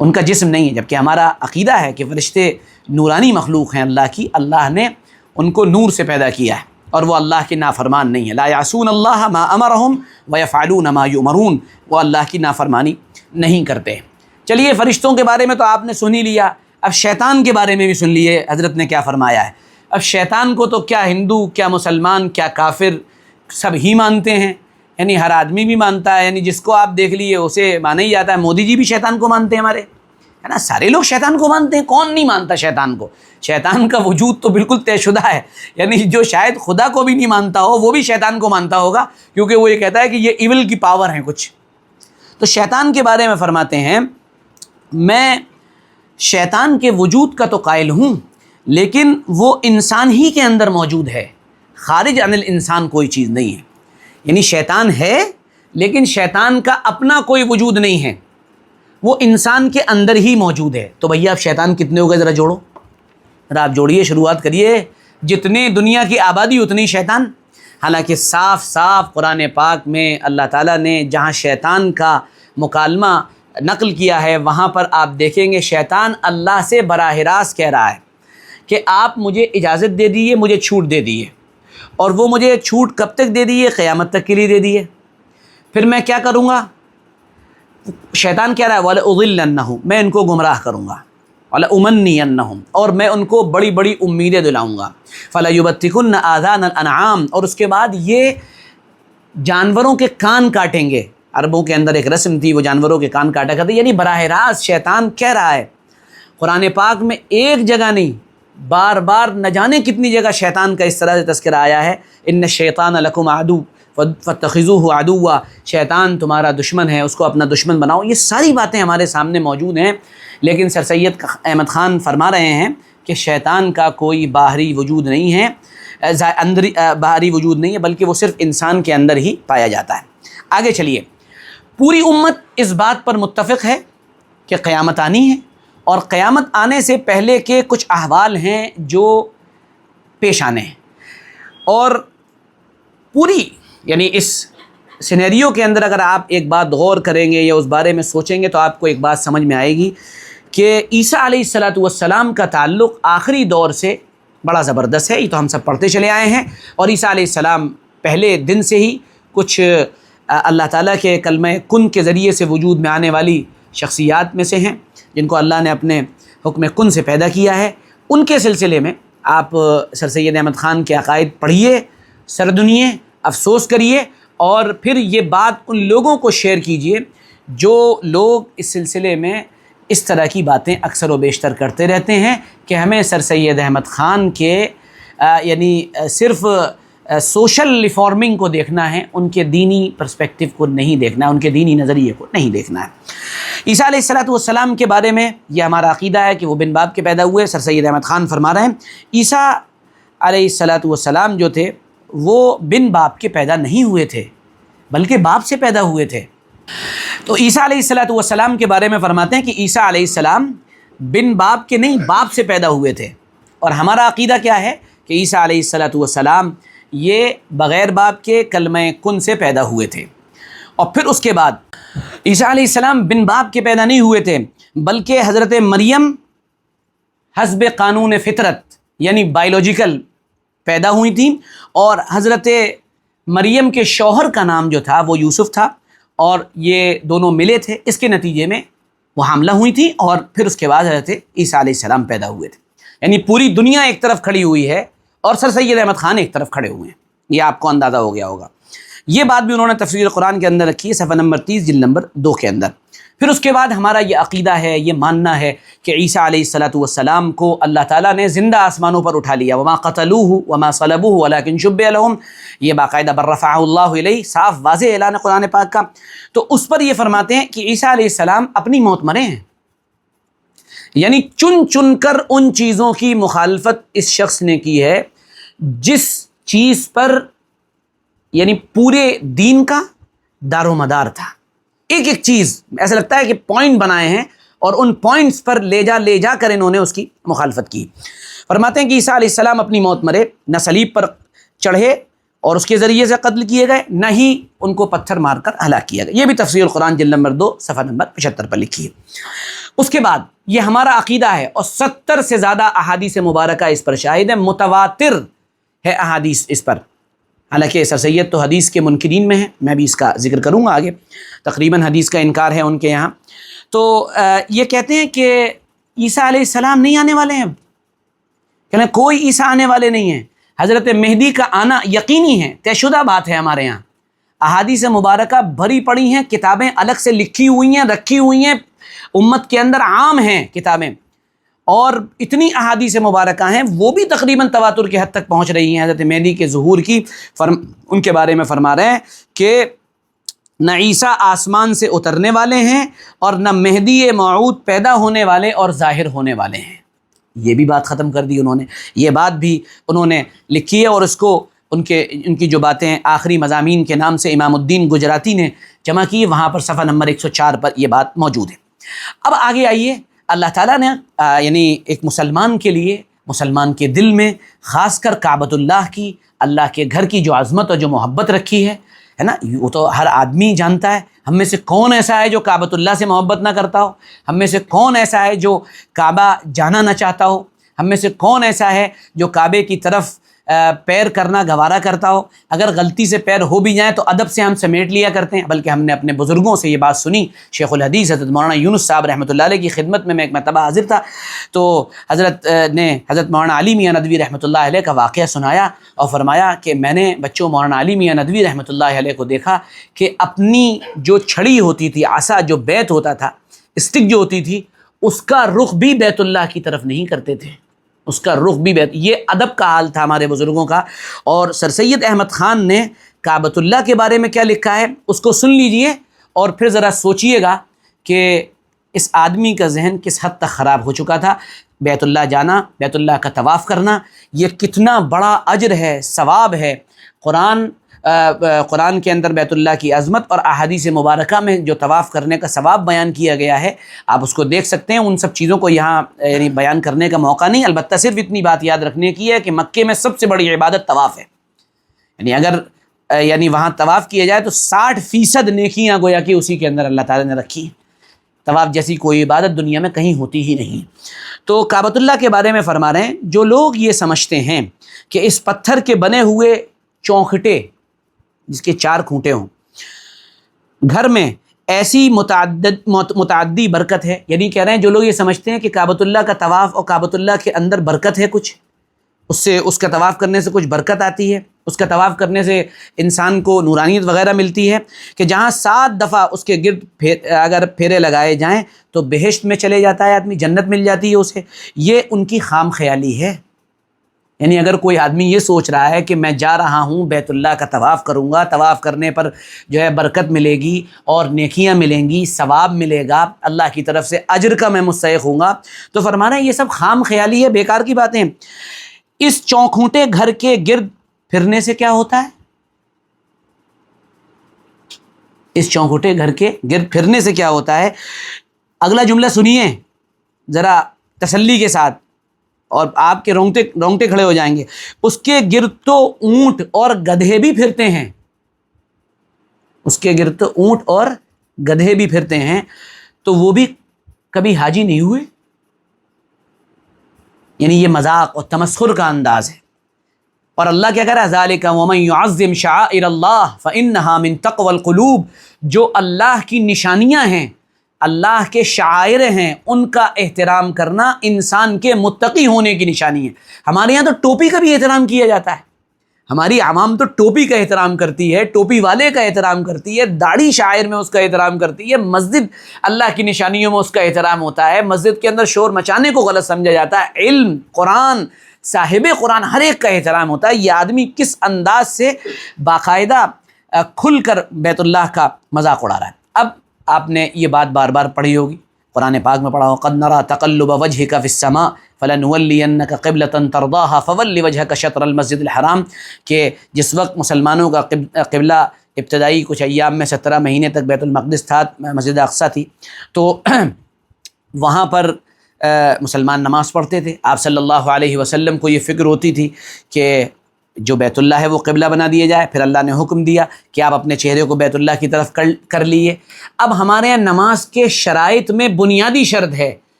ان کا جسم نہیں ہے، جبکہ ہمارا عقیدہ ہے کہ فرشتے نورانی مخلوق ہیں اللہ کی، اللہ نے ان کو نور سے پیدا کیا ہے اور وہ اللہ کے نافرمان نہیں ہے۔ لا یعصون اللہ ما امرہم ویفعلون ما یؤمرون، وہ اللہ کی نافرمانی نہیں کرتے۔ چلیے فرشتوں کے بارے میں تو آپ نے سن ہی لیا، اب شیطان کے بارے میں بھی سن لیے حضرت نے کیا فرمایا ہے۔ اب شیطان کو تو کیا ہندو کیا مسلمان کیا کافر سب ہی مانتے ہیں، یعنی ہر آدمی بھی مانتا ہے، یعنی جس کو آپ دیکھ لیے اسے مانا ہی جاتا ہے۔ مودی جی بھی شیطان کو مانتے ہیں ہمارے، ہے نا، سارے لوگ شیطان کو مانتے ہیں، کون نہیں مانتا شیطان کو؟ شیطان کا وجود تو بالکل طے شدہ ہے، یعنی جو شاید خدا کو بھی نہیں مانتا ہو وہ بھی شیطان کو مانتا ہوگا، کیونکہ وہ یہ کہتا ہے کہ یہ ایول کی پاور ہیں کچھ۔ تو شیطان کے بارے میں فرماتے ہیں میں شیطان کے وجود کا تو قائل ہوں لیکن وہ انسان ہی کے اندر موجود ہے، خارج عن الانسان کوئی چیز نہیں ہے۔ یعنی شیطان ہے لیکن شیطان کا اپنا کوئی وجود نہیں ہے، وہ انسان کے اندر ہی موجود ہے۔ تو بھیا اب شیطان کتنے ہو گئے ذرا جوڑو، ذرا آپ جوڑیے، شروعات کریے، جتنے دنیا کی آبادی اتنی شیطان۔ حالانکہ صاف صاف قرآن پاک میں اللہ تعالیٰ نے جہاں شیطان کا مکالمہ نقل کیا ہے وہاں پر آپ دیکھیں گے شیطان اللہ سے براہ راست کہہ رہا ہے کہ آپ مجھے اجازت دے دیے، مجھے چھوٹ دے دیے، اور وہ مجھے چھوٹ کب تک دے دیے؟ قیامت تک کے لیے دے دیے۔ پھر میں کیا کروں گا؟ شیطان کہہ رہا ہے وَلَأُضِلَّنَّهُمْ، میں ان کو گمراہ کروں گا، وَلَأُمَنِّيَنَّهُمْ، اور میں ان کو بڑی بڑی امیدیں دلاؤں گا، فَلَيُبَتِّكُنَّ آذَانَ الْأَنْعَامِ، اور اس کے بعد یہ جانوروں کے کان کاٹیں گے۔ عربوں کے اندر ایک رسم تھی، وہ جانوروں کے کان کاٹا کرتے، یعنی براہ راست شیطان کہہ رہا ہے۔ قرآن پاک میں ایک جگہ نہیں، بار بار نہ جانے کتنی جگہ شیطان کا اس طرح سے تذکرہ آیا ہے، ان الشیطان لکم عدو فاتخذوہ عدوا، شیطان تمہارا دشمن ہے، اس کو اپنا دشمن بناؤ۔ یہ ساری باتیں ہمارے سامنے موجود ہیں، لیکن سر سید احمد خان فرما رہے ہیں کہ شیطان کا کوئی باہری وجود نہیں ہے، اندری باہری وجود نہیں ہے، بلکہ وہ صرف انسان کے اندر ہی پایا جاتا ہے۔ آگے چلیے، پوری امت اس بات پر متفق ہے کہ قیامت آنی ہے، اور قیامت آنے سے پہلے کے کچھ احوال ہیں جو پیش آنے ہیں، اور پوری یعنی اس سینیریو کے اندر اگر آپ ایک بات غور کریں گے یا اس بارے میں سوچیں گے تو آپ کو ایک بات سمجھ میں آئے گی کہ عیسیٰ علیہ السلام کا تعلق آخری دور سے بڑا زبردست ہے۔ یہ تو ہم سب پڑھتے چلے آئے ہیں، اور عیسیٰ علیہ السلام پہلے دن سے ہی کچھ اللہ تعالیٰ کے کلمہ کن کے ذریعے سے وجود میں آنے والی شخصیات میں سے ہیں، جن کو اللہ نے اپنے حکم کن سے پیدا کیا ہے۔ ان کے سلسلے میں آپ سر سید احمد خان کے عقائد پڑھیے، سردنیے، افسوس کریے، اور پھر یہ بات ان لوگوں کو شیئر کیجیے جو لوگ اس سلسلے میں اس طرح کی باتیں اکثر و بیشتر کرتے رہتے ہیں کہ ہمیں سر سید احمد خان کے یعنی صرف سوشل ریفارمنگ کو دیکھنا ہے، ان کے دینی پرسپیکٹیو کو نہیں دیکھنا ہے، ان کے دینی نظریے کو نہیں دیکھنا ہے۔ عیسیٰ علیہ السلام کے بارے میں یہ ہمارا عقیدہ ہے کہ وہ بن باپ کے پیدا ہوئے۔ سر سید احمد خان فرما رہے ہیں عیسیٰ علیہ السلام جو تھے وہ بن باپ کے پیدا نہیں ہوئے تھے، بلکہ باپ سے پیدا ہوئے تھے۔ تو عیسیٰ علیہ السلام کے بارے میں فرماتے ہیں کہ عیسیٰ علیہ السلام بن باپ کے نہیں، باپ سے پیدا ہوئے تھے، اور ہمارا عقیدہ کیا ہے کہ عیسیٰ علیہ السلام یہ بغیر باپ کے کلمہ کن سے پیدا ہوئے تھے۔ اور پھر اس کے بعد عیسیٰ علیہ السلام بن باپ کے پیدا نہیں ہوئے تھے، بلکہ حضرت مریم حسب قانون فطرت یعنی بائیولوجیکل پیدا ہوئی تھیں، اور حضرت مریم کے شوہر کا نام جو تھا وہ یوسف تھا، اور یہ دونوں ملے تھے، اس کے نتیجے میں وہ حاملہ ہوئی تھیں، اور پھر اس کے بعد حضرت عیسیٰ علیہ السلام پیدا ہوئے تھے۔ یعنی پوری دنیا ایک طرف کھڑی ہوئی ہے اور سر سید احمد خان ایک طرف کھڑے ہوئے ہیں، یہ آپ کو اندازہ ہو گیا ہوگا۔ یہ بات بھی انہوں نے تفسیر قرآن کے اندر رکھی ہے، صفحہ نمبر 30 جلد نمبر 2 کے اندر۔ پھر اس کے بعد ہمارا یہ عقیدہ ہے، یہ ماننا ہے کہ عیسیٰ علیہ السلام کو اللہ تعالیٰ نے زندہ آسمانوں پر اٹھا لیا، وما قتلوہ وما صلبوہ ولکن شبہ لہم، یہ باقاعدہ بل رفعہ اللہ الیہ، صاف واضح اعلان قرآن پاک کا۔ تو اس پر یہ فرماتے ہیں کہ عیسیٰ علیہ السلام اپنی موت مرے ہیں، یعنی چن چن کر ان چیزوں کی مخالفت اس شخص نے کی ہے جس چیز پر یعنی پورے دین کا دار و مدار تھا۔ ایک ایک چیز ایسا لگتا ہے کہ پوائنٹ بنائے ہیں، اور ان پوائنٹس پر لے جا کر انہوں نے اس کی مخالفت کی۔ فرماتے ہیں کہ عیسیٰ علیہ السلام اپنی موت مرے، نہ صلیب پر چڑھے اور اس کے ذریعے سے قتل کیے گئے، نہ ہی ان کو پتھر مار کر ہلاک کیا گیا۔ یہ بھی تفسیر قرآن جلد نمبر 2 صفحہ نمبر 75 پر لکھی ہے۔ اس کے بعد یہ ہمارا عقیدہ ہے، اور 70 سے زیادہ احادیث مبارکہ اس پر شاہد ہے، متواتر ہے احادیث اس پر۔ حالانکہ سر سید تو حدیث کے منکرین میں ہیں، میں بھی اس کا ذکر کروں گا آگے، تقریباً حدیث کا انکار ہے ان کے یہاں۔ تو یہ کہتے ہیں کہ عیسیٰ علیہ السلام نہیں آنے والے ہیں، کہ کوئی عیسیٰ آنے والے نہیں ہیں، حضرت مہدی کا آنا یقینی ہے، طے شدہ بات ہے ہمارے یہاں۔ احادیث مبارکہ بھری پڑی ہیں، کتابیں الگ سے لکھی ہوئی ہیں، رکھی ہوئی ہیں، امت کے اندر عام ہیں کتابیں، اور اتنی احادیث مبارکہ ہیں، وہ بھی تقریباً تواتر کی حد تک پہنچ رہی ہیں حضرت مہدی کے ظہور کی۔ ان کے بارے میں فرما رہے ہیں کہ نہ عیسیٰ آسمان سے اترنے والے ہیں، اور نہ مہدی موعود پیدا ہونے والے اور ظاہر ہونے والے ہیں۔ یہ بھی بات ختم کر دی انہوں نے، یہ بات بھی انہوں نے لکھی ہے، اور اس کو ان کی جو باتیں آخری مضامین کے نام سے امام الدین گجراتی نے جمع کی، وہاں پر صفحہ نمبر 104 پر یہ بات موجود ہے۔ اب آگے آئیے، اللہ تعالیٰ نے یعنی ایک مسلمان کے لیے، مسلمان کے دل میں خاص کر کعبۃ اللہ کی، اللہ کے گھر کی جو عظمت اور جو محبت رکھی ہے، ہے نا، وہ تو ہر آدمی جانتا ہے. ہم میں سے کون ایسا ہے جو کعبۃ اللہ سے محبت نہ کرتا ہو؟ ہم میں سے کون ایسا ہے جو کعبہ جانا نہ چاہتا ہو؟ ہم میں سے کون ایسا ہے جو کعبے کی طرف پیر کرنا گوارا کرتا ہو؟ اگر غلطی سے پیر ہو بھی جائیں تو ادب سے ہم سمیٹ لیا کرتے ہیں. بلکہ ہم نے اپنے بزرگوں سے یہ بات سنی. شیخ الحدیث حضرت مولانا یونس صاحب رحمۃ اللہ علیہ کی خدمت میں ایک مرتبہ حاضر تھا، تو حضرت نے حضرت مولانا علی میاں ندوی رحمۃ اللہ علیہ کا واقعہ سنایا اور فرمایا کہ میں نے بچوں مولانا علی میاں ندوی رحمۃ اللہ علیہ کو دیکھا کہ اپنی جو چھڑی ہوتی تھی، عصا جو بیت ہوتا تھا، اسٹک جو ہوتی تھی، اس کا رخ بھی بیت اللہ کی طرف نہیں کرتے تھے. اس کا رخ بھی یہ ادب کا حال تھا ہمارے بزرگوں کا. اور سر سید احمد خان نے کعبۃ اللہ کے بارے میں کیا لکھا ہے اس کو سن لیجئے اور پھر ذرا سوچئے گا کہ اس آدمی کا ذہن کس حد تک خراب ہو چکا تھا. بیت اللہ جانا، بیت اللہ کا طواف کرنا، یہ کتنا بڑا اجر ہے، ثواب ہے. قرآن کے اندر بیت اللہ کی عظمت اور احادیث مبارکہ میں جو طواف کرنے کا ثواب بیان کیا گیا ہے، آپ اس کو دیکھ سکتے ہیں. ان سب چیزوں کو یہاں یعنی بیان کرنے کا موقع نہیں. البتہ صرف اتنی بات یاد رکھنے کی ہے کہ مکے میں سب سے بڑی عبادت طواف ہے. یعنی اگر وہاں طواف کیا جائے تو 60% نیکیاں گویا کہ اسی کے اندر اللہ تعالیٰ نے رکھی. طواف جیسی کوئی عبادت دنیا میں کہیں ہوتی ہی نہیں. تو کعبۃ اللہ کے بارے میں فرما رہے ہیں، جو لوگ یہ سمجھتے ہیں کہ اس پتھر کے بنے ہوئے چونکھٹے جس کے 4 کھونٹے ہوں گھر میں ایسی متعدی برکت ہے، یعنی کہہ رہے ہیں جو لوگ یہ سمجھتے ہیں کہ کعبۃ اللہ کا طواف اور کعبۃ اللہ کے اندر برکت ہے، کچھ اس کا طواف کرنے سے کچھ برکت آتی ہے، اس کا طواف کرنے سے انسان کو نورانیت وغیرہ ملتی ہے، کہ جہاں 7 دفعہ اس کے گرد اگر پھیرے لگائے جائیں تو بہشت میں چلے جاتا ہے آدمی، جنت مل جاتی ہے اسے. یہ ان کی خام خیالی ہے. یعنی اگر کوئی آدمی یہ سوچ رہا ہے کہ میں جا رہا ہوں بیت اللہ کا طواف کروں گا، طواف کرنے پر جو ہے برکت ملے گی اور نیکیاں ملیں گی، ثواب ملے گا، اللہ کی طرف سے اجر کا میں مستحق ہوں گا، تو فرمانا ہے یہ سب خام خیالی ہے، بیکار کی باتیں. اس چوکھوٹے گھر کے گرد پھرنے سے کیا ہوتا ہے؟ اس چوکھوٹے گھر کے گرد پھرنے سے کیا ہوتا ہے؟ اگلا جملہ سنیے ذرا تسلی کے ساتھ اور آپ کے رونگٹے کھڑے ہو جائیں گے. اس کے گرد تو اونٹ اور گدھے بھی پھرتے ہیں. اس کے گرد تو اونٹ اور گدھے بھی پھرتے ہیں. تو وہ بھی کبھی حاجی نہیں ہوئے؟ یعنی یہ مذاق اور تمسخر کا انداز ہے. اور اللہ کیا کہہ رہا ہے؟ ذالک ومن یعظم شعائر اللہ فانھا من تقوی القلوب. جو اللہ کی نشانیاں ہیں، اللہ کے شعائر ہیں، ان کا احترام کرنا انسان کے متقی ہونے کی نشانی ہے. ہمارے یہاں تو ٹوپی کا بھی احترام کیا جاتا ہے. ہماری عوام تو ٹوپی کا احترام کرتی ہے، ٹوپی والے کا احترام کرتی ہے، داڑھی شاعر میں اس کا احترام کرتی ہے، مسجد اللہ کی نشانیوں میں اس کا احترام ہوتا ہے، مسجد کے اندر شور مچانے کو غلط سمجھا جاتا ہے، علم، قرآن، صاحب قرآن ہر ایک کا احترام ہوتا ہے. یہ آدمی کس انداز سے باقاعدہ کھل کر بیت اللہ کا مذاق اڑا رہا ہے. اب آپ نے یہ بات بار بار پڑھی ہوگی، قرآن پاک میں پڑھا ہو، قد نرى تقلب وجهك في السماء فلنولينك قبلة ترضاها فول وجهك شطر المسجد الحرام، کہ جس وقت مسلمانوں کا قبلہ ابتدائی کچھ ایام میں 17 مہینے تک بیت المقدس تھا، مسجد اقصی تھی، تو وہاں پر مسلمان نماز پڑھتے تھے. آپ صلی اللہ علیہ وسلم کو یہ فکر ہوتی تھی کہ جو بیت اللہ ہے وہ قبلہ بنا دیا جائے. پھر اللہ نے حکم دیا کہ آپ اپنے چہرے کو بیت اللہ کی طرف کر لیے. اب ہمارے یہاں نماز کے شرائط میں بنیادی شرط ہے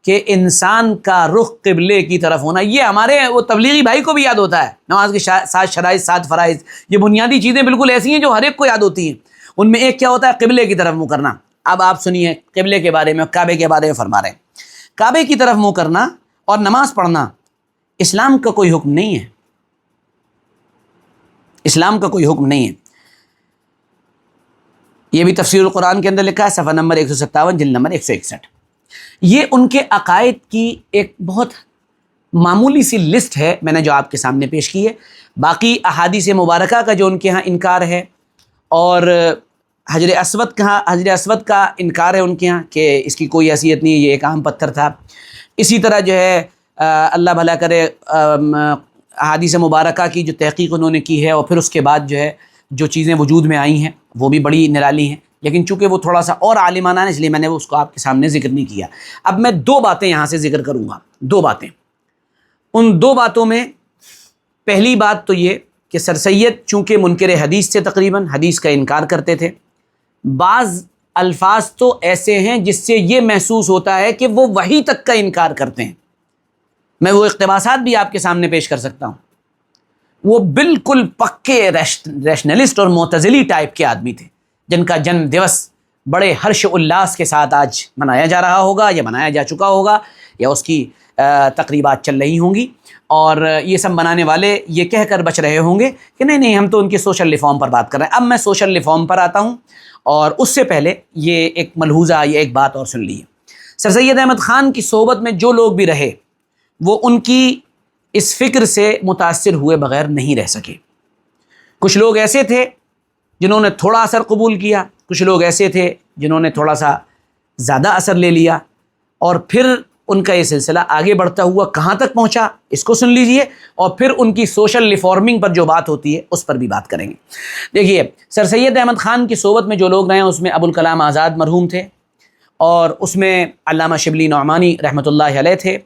کہ انسان کا رخ قبلے کی طرف ہونا. یہ ہمارے وہ تبلیغی بھائی کو بھی یاد ہوتا ہے، نماز کے 7 شرائط 7 فرائض، یہ بنیادی چیزیں بالکل ایسی ہیں جو ہر ایک کو یاد ہوتی ہیں. ان میں ایک کیا ہوتا ہے؟ قبلے کی طرف منہ کرنا. اب آپ سنیے قبلے کے بارے میں، کعبے کے بارے میں فرما رہے ہیں. کعبے کی طرف منہ کرنا اور نماز پڑھنا اسلام کا کوئی حکم نہیں ہے. اسلام کا کوئی حکم نہیں ہے. یہ بھی تفسیر القرآن کے اندر لکھا ہے، صفحہ نمبر 157، جلد نمبر 161. یہ ان کے عقائد کی ایک بہت معمولی سی لسٹ ہے، میں نے جو آپ کے سامنے پیش کی ہے. باقی احادیث مبارکہ کا جو ان کے ہاں انکار ہے، اور حجر اسود کا انکار ہے ان کے ہاں کہ اس کی کوئی حیثیت نہیں، یہ ایک عام پتھر تھا. اسی طرح جو ہے اللہ بھلا کرے احادیث مبارکہ کی جو تحقیق انہوں نے کی ہے، اور پھر اس کے بعد جو ہے جو چیزیں وجود میں آئی ہیں وہ بھی بڑی نرالی ہیں، لیکن چونکہ وہ تھوڑا سا اور عالمانہ ہے اس لیے میں نے اس کو آپ کے سامنے ذکر نہیں کیا. اب میں 2 باتیں یہاں سے ذکر کروں گا، 2 باتیں. ان 2 باتوں میں پہلی بات تو یہ کہ سر سید چونکہ منکر حدیث تھے، تقریباً حدیث کا انکار کرتے تھے، بعض الفاظ تو ایسے ہیں جس سے یہ محسوس ہوتا ہے کہ وہ وحی تک کا انکار کرتے ہیں۔ میں وہ اقتباسات بھی آپ کے سامنے پیش کر سکتا ہوں۔ وہ بالکل پکے ریشنلسٹ اور معتزلی ٹائپ کے آدمی تھے، جن کا جنم دیوس بڑے ہرش الاس کے ساتھ آج منایا جا رہا ہوگا، یا منایا جا چکا ہوگا، یا اس کی تقریبات چل رہی ہوں گی، اور یہ سب منانے والے یہ کہہ کر بچ رہے ہوں گے کہ نہیں ہم تو ان کے سوشل ریفارم پر بات کر رہے ہیں۔ اب میں سوشل ریفارم پر آتا ہوں، اور اس سے پہلے یہ ایک ملحوظہ، یہ ایک بات اور سن لیے۔ سر سید احمد خان کی صحبت میں جو لوگ بھی رہے، وہ ان کی اس فکر سے متاثر ہوئے بغیر نہیں رہ سکے۔ کچھ لوگ ایسے تھے جنہوں نے تھوڑا اثر قبول کیا، کچھ لوگ ایسے تھے جنہوں نے تھوڑا سا زیادہ اثر لے لیا، اور پھر ان کا یہ سلسلہ آگے بڑھتا ہوا کہاں تک پہنچا، اس کو سن لیجئے، اور پھر ان کی سوشل ریفارمنگ پر جو بات ہوتی ہے اس پر بھی بات کریں گے۔ دیکھیے، سر سید احمد خان کی صحبت میں جو لوگ رہے ہیں اس میں ابوالکلام آزاد مرحوم تھے، اور اس میں علامہ شبلی نعمانی رحمۃ اللہ علیہ تھے،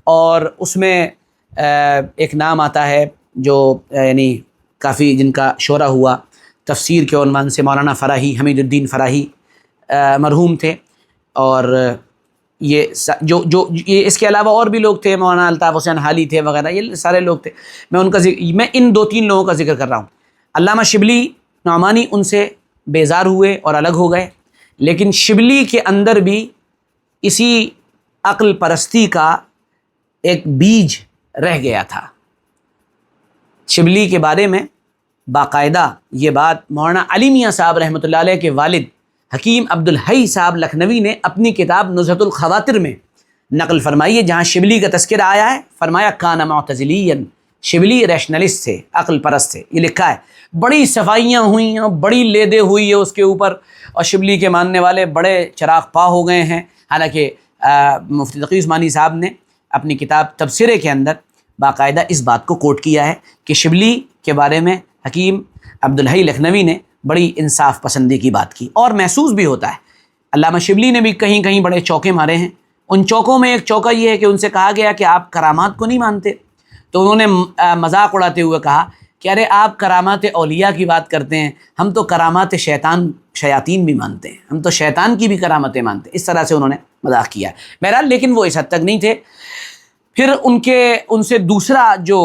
اور اس میں ایک نام آتا ہے جو یعنی کافی جن کا شہرہ ہوا تفسیر کے عنوان سے، مولانا فراہی، حمید الدین فراہی مرحوم تھے، اور یہ یہ اس کے علاوہ اور بھی لوگ تھے، مولانا الطاف حسین حالی تھے وغیرہ، یہ سارے لوگ تھے۔ میں ان دو تین لوگوں کا ذکر کر رہا ہوں۔ علامہ شبلی نعمانی ان سے بیزار ہوئے اور الگ ہو گئے، لیکن شبلی کے اندر بھی اسی عقل پرستی کا ایک بیج رہ گیا تھا۔ شبلی کے بارے میں باقاعدہ یہ بات مولانا علی میاں صاحب رحمۃ اللہ علیہ کے والد حکیم عبدالحی صاحب لکھنوی نے اپنی کتاب نزہۃ الخواطر میں نقل فرمائی ہے، جہاں شبلی کا تذکرہ آیا ہے، فرمایا کان معتزلیاً، شبلی ریشنلسٹ تھے، عقل پرست تھے، یہ لکھا ہے۔ بڑی صفائیاں ہوئی ہیں، بڑی لیدے ہوئی ہے اس کے اوپر، اور شبلی کے ماننے والے بڑے چراغ پا ہو گئے ہیں۔ حالانکہ مفتی تقی عثمانی صاحب نے اپنی کتاب تبصرے کے اندر باقاعدہ اس بات کو کوٹ کیا ہے کہ شبلی کے بارے میں حکیم عبدالحی لکھنوی نے بڑی انصاف پسندی کی بات کی، اور محسوس بھی ہوتا ہے۔ علامہ شبلی نے بھی کہیں کہیں بڑے چوکے مارے ہیں۔ ان چوکوں میں ایک چوکا یہ ہے کہ ان سے کہا گیا کہ آپ کرامات کو نہیں مانتے، تو انہوں نے مذاق اڑاتے ہوئے کہا کہ ارے آپ کرامات اولیاء کی بات کرتے ہیں، ہم تو کرامات شیاطین بھی مانتے ہیں، ہم تو شیطان کی بھی کرامتیں مانتے ہیں۔ اس طرح سے انہوں نے مذاق کیا ہے۔ بہرحال لیکن وہ اس حد تک نہیں تھے۔ پھر ان سے دوسرا جو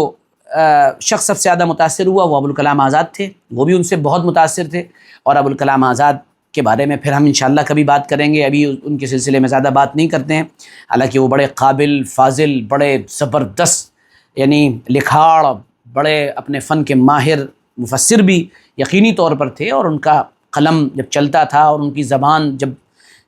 شخص سب سے زیادہ متاثر ہوا وہ ابوالکلام آزاد تھے، وہ بھی ان سے بہت متاثر تھے، اور ابوالکلام آزاد کے بارے میں پھر ہم انشاءاللہ کبھی بات کریں گے، ابھی ان کے سلسلے میں زیادہ بات نہیں کرتے ہیں۔ حالانکہ وہ بڑے قابل، فاضل، بڑے زبردست، یعنی لکھاڑ، بڑے اپنے فن کے ماہر مفسر بھی یقینی طور پر تھے، اور ان کا قلم جب چلتا تھا اور ان کی زبان جب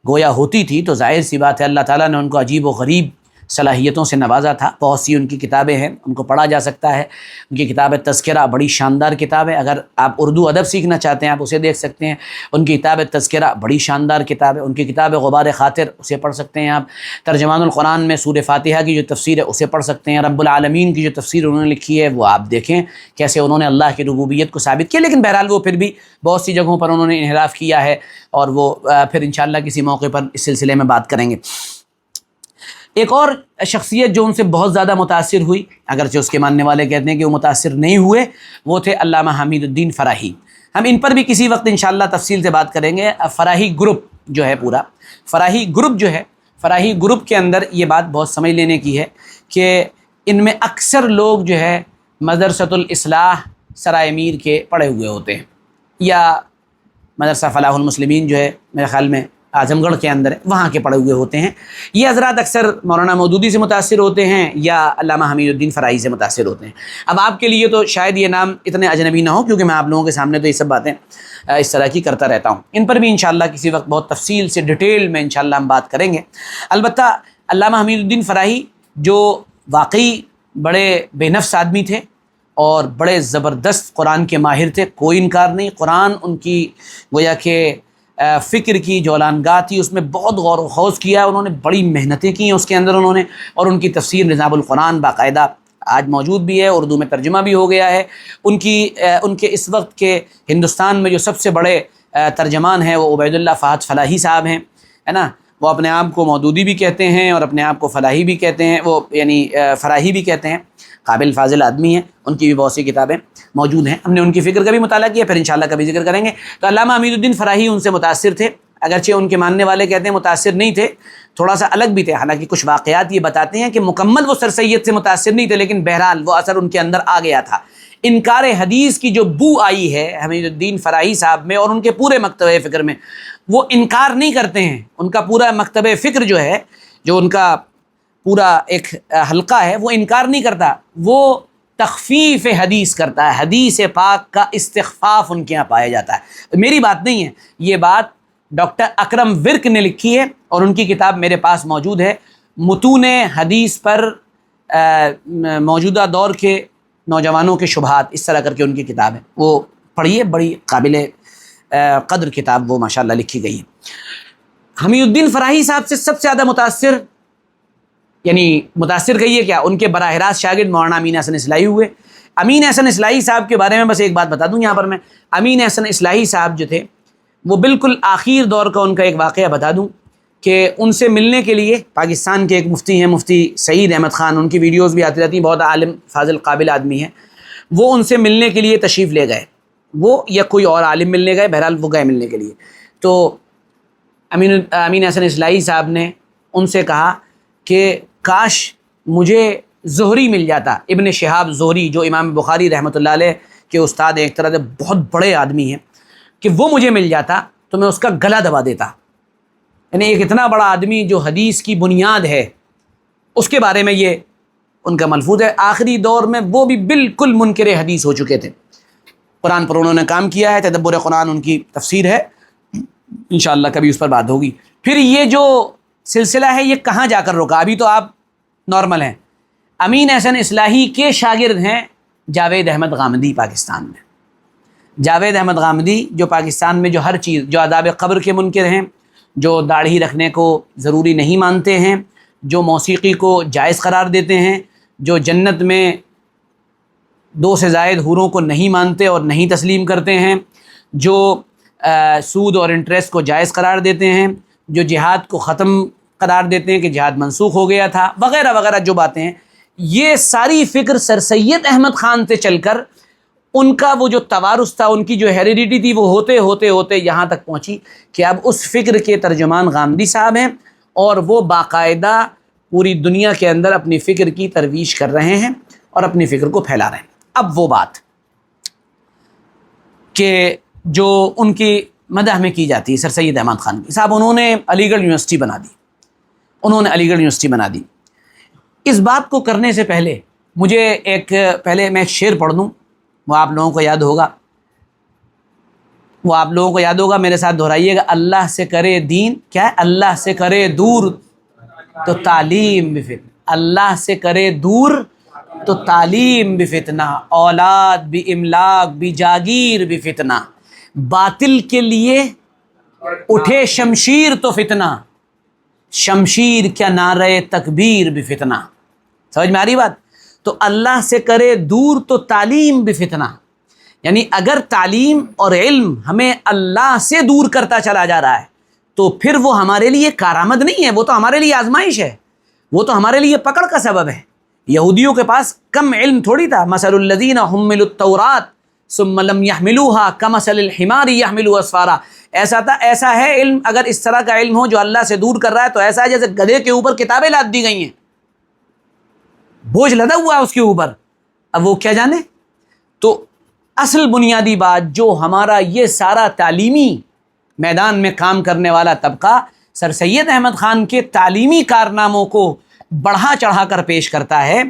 گویا ہوتی تھی تو ظاہر سی بات ہے اللہ تعالیٰ نے ان کو عجیب و غریب صلاحیتوں سے نوازا تھا۔ بہت سی ان کی کتابیں ہیں، ان کو پڑھا جا سکتا ہے۔ ان کی کتاب تذکرہ بڑی شاندار کتاب ہے، اگر آپ اردو ادب سیکھنا چاہتے ہیں آپ اسے دیکھ سکتے ہیں۔ ان کی کتاب تذکرہ بڑی شاندار کتاب ہے۔ ان کی کتاب غبار خاطر اسے پڑھ سکتے ہیں آپ۔ ترجمان القرآن میں سورہ فاتحہ کی جو تفسیر ہے اسے پڑھ سکتے ہیں۔ رب العالمین کی جو تفسیر انہوں نے لکھی ہے وہ آپ دیکھیں کیسے انہوں نے اللہ کی ربوبیت کو ثابت کیا، لیکن بہرحال وہ پھر بھی بہت سی جگہوں پر انہوں نے انحراف کیا ہے، اور وہ پھر انشاءاللہ کسی موقع پر اس سلسلے میں بات کریں گے۔ ایک اور شخصیت جو ان سے بہت زیادہ متاثر ہوئی، اگرچہ اس کے ماننے والے کہتے ہیں کہ وہ متاثر نہیں ہوئے، وہ تھے علامہ حمید الدین فراہی۔ ہم ان پر بھی کسی وقت انشاءاللہ تفصیل سے بات کریں گے۔ فراہی گروپ جو ہے، پورا فراہی گروپ جو ہے، فراہی گروپ کے اندر یہ بات بہت سمجھ لینے کی ہے کہ ان میں اکثر لوگ جو ہے مدرسۃ الاصلاح سرائے میر کے پڑھے ہوئے ہوتے ہیں، یا مدرسہ فلاح المسلمین جو ہے میرے خیال میں اعظم گڑھ کے اندر ہے، وہاں کے پڑھے ہوئے ہوتے ہیں۔ یہ حضرات اکثر مولانا مودودی سے متاثر ہوتے ہیں یا علامہ حمید الدین فراہی سے متاثر ہوتے ہیں۔ اب آپ کے لیے تو شاید یہ نام اتنے اجنبی نہ ہو، کیونکہ میں آپ لوگوں کے سامنے تو یہ سب باتیں اس طرح کی کرتا رہتا ہوں۔ ان پر بھی انشاءاللہ کسی وقت بہت تفصیل سے ڈیٹیل میں انشاءاللہ ہم بات کریں گے۔ البتہ علامہ حمید الدین فراہی جو واقعی بڑے بے نفس آدمی تھے اور بڑے زبردست قرآن کے ماہر تھے، کوئی انکار نہیں۔ قرآن ان کی گویا کہ فکر کی جولانگاہ تھی، اس میں بہت غور و خوض کیا، انہوں نے بڑی محنتیں کی ہیں اس کے اندر انہوں نے، اور ان کی تفسیر نظام القرآن باقاعدہ آج موجود بھی ہے، اردو میں ترجمہ بھی ہو گیا ہے۔ ان کے اس وقت کے ہندوستان میں جو سب سے بڑے ترجمان ہیں وہ عبید اللہ فہد فلاحی صاحب ہیں، ہے نا، وہ اپنے آپ کو مودودی بھی کہتے ہیں اور اپنے آپ کو فلاحی بھی کہتے ہیں، وہ یعنی فراحی بھی کہتے ہیں، قابل فاضل آدمی ہیں، ان کی بھی بہت سی کتابیں موجود ہیں، ہم نے ان کی فکر کا بھی مطالعہ کیا، پھر انشاءاللہ کبھی ذکر کریں گے۔ تو علامہ حمید الدین فراحی ان سے متاثر تھے، اگرچہ ان کے ماننے والے کہتے ہیں متاثر نہیں تھے، تھوڑا سا الگ بھی تھے، حالانکہ کچھ واقعات یہ بتاتے ہیں کہ مکمل وہ سر سید سے متاثر نہیں تھے، لیکن بہرحال وہ اثر ان کے اندر آ گیا تھا۔ انکار حدیث کی جو بو آئی ہے حمید الدین فراحی صاحب میں اور ان کے پورے مکتبہ فکر میں، وہ انکار نہیں کرتے ہیں، ان کا پورا مکتبہ فکر جو ہے، جو ان کا پورا ایک حلقہ ہے، وہ انکار نہیں کرتا، وہ تخفیف حدیث کرتا ہے، حدیث پاک کا استخفاف ان کے یہاں پایا جاتا ہے۔ میری بات نہیں ہے، یہ بات ڈاکٹر اکرم ورک نے لکھی ہے اور ان کی کتاب میرے پاس موجود ہے، متون حدیث پر موجودہ دور کے نوجوانوں کے شبہات، اس طرح کر کے ان کی کتاب ہے، وہ پڑھیے، بڑی قابل قدر کتاب وہ ماشاءاللہ لکھی گئی ہے۔ حمید الدین فراحی صاحب سے سب سے زیادہ متاثر، یعنی متاثر کہیے کیا، ان کے براہ راست شاگرد مولانا امین احسن اصلاحی ہوئے۔ امین احسن اصلاحی صاحب کے بارے میں بس ایک بات بتا دوں یہاں پر میں، امین احسن اصلاحی صاحب جو تھے وہ بالکل آخر دور کا ان کا ایک واقعہ بتا دوں کہ ان سے ملنے کے لیے پاکستان کے ایک مفتی ہیں، مفتی سعید احمد خان، ان کی ویڈیوز بھی آتی رہتی ہیں، بہت عالم فاضل قابل آدمی ہیں، وہ ان سے ملنے کے لیے تشریف لے گئے، وہ یا کوئی اور عالم ملنے گئے، بہرحال وہ گئے ملنے کے لیے۔ تو امین احسن اصلاحی صاحب نے ان سے کہا کہ کاش مجھے زہری مل جاتا، ابن شہاب زہری جو امام بخاری رحمۃ اللہ علیہ کے استاد ہیں، ایک طرح سے بہت بڑے آدمی ہیں، کہ وہ مجھے مل جاتا تو میں اس کا گلا دبا دیتا۔ یعنی ایک اتنا بڑا آدمی جو حدیث کی بنیاد ہے، اس کے بارے میں یہ ان کا ملفوظ ہے۔ آخری دور میں وہ بھی بالکل منکر حدیث ہو چکے تھے، قرآن پر انہوں نے کام کیا ہے، تدبر قرآن ان کی تفسیر ہے، انشاءاللہ کبھی اس پر بات ہوگی۔ پھر یہ جو سلسلہ ہے یہ کہاں جا کر رکا؟ ابھی تو آپ نارمل ہیں۔ امین احسن اصلاحی کے شاگرد ہیں جاوید احمد غامدی پاکستان میں، جاوید احمد غامدی جو پاکستان میں جو ہر چیز، جو آداب قبر کے منکر ہیں، جو داڑھی رکھنے کو ضروری نہیں مانتے ہیں، جو موسیقی کو جائز قرار دیتے ہیں، جو جنت میں 2 سے زائد حوروں کو نہیں مانتے اور نہیں تسلیم کرتے ہیں، جو سود اور انٹرسٹ کو جائز قرار دیتے ہیں، جو جہاد کو ختم قرار دیتے ہیں کہ جہاد منسوخ ہو گیا تھا، وغیرہ وغیرہ جو باتیں ہیں، یہ ساری فکر سر سید احمد خان سے چل کر ان کا وہ جو توارث تھا، ان کی جو ہیریڈیٹی تھی، وہ ہوتے ہوتے ہوتے یہاں تک پہنچی کہ اب اس فکر کے ترجمان غامدی صاحب ہیں اور وہ باقاعدہ پوری دنیا کے اندر اپنی فکر کی ترویج کر رہے ہیں اور اپنی فکر کو پھیلا رہے ہیں۔ اب وہ بات کہ جو ان کی مدح میں کی جاتی ہے سر سید احمد خان کی، صاحب انہوں نے علی گڑھ یونیورسٹی بنا دی، انہوں نے علی گڑھ یونیورسٹی بنا دی۔ اس بات کو کرنے سے پہلے مجھے پہلے میں ایک شعر پڑھ دوں، وہ آپ لوگوں کو یاد ہوگا، میرے ساتھ دہرائیے گا۔ اللہ سے کرے دین، کیا ہے؟ اللہ سے کرے دور تو تعلیم بھی فتنہ، اللہ سے کرے دور تو تعلیم بھی فتنہ، اولاد بھی املاک بھی جاگیر بھی فتنہ، باطل کے لیے اٹھے شمشیر تو فتنہ، شمشیر کیا نعرہ تکبیر بھی فتنہ۔ سمجھ میں آ رہی بات؟ تو اللہ سے کرے دور تو تعلیم بھی فتنہ، یعنی اگر تعلیم اور علم ہمیں اللہ سے دور کرتا چلا جا رہا ہے تو پھر وہ ہمارے لیے کارآمد نہیں ہے، وہ تو ہمارے لیے آزمائش ہے، وہ تو ہمارے لیے پکڑ کا سبب ہے۔ یہودیوں کے پاس کم علم تھوڑی تھا، مثل الذین حملوا التوراۃ ثم لم يحملوها كمثل الحمار يحمل اسفارا، ایسا تھا، ایسا ہے علم، اگر اس طرح کا علم ہو جو اللہ سے دور کر رہا ہے تو ایسا ہے جیسے گدھے کے اوپر کتابیں لاد دی گئی ہیں، بوجھ لدا ہوا ہے اس کے اوپر، اب وہ کیا جانے۔ تو اصل بنیادی بات جو ہمارا یہ سارا تعلیمی میدان میں کام کرنے والا طبقہ سر سید احمد خان کے تعلیمی کارناموں کو بڑھا چڑھا کر پیش کرتا ہے،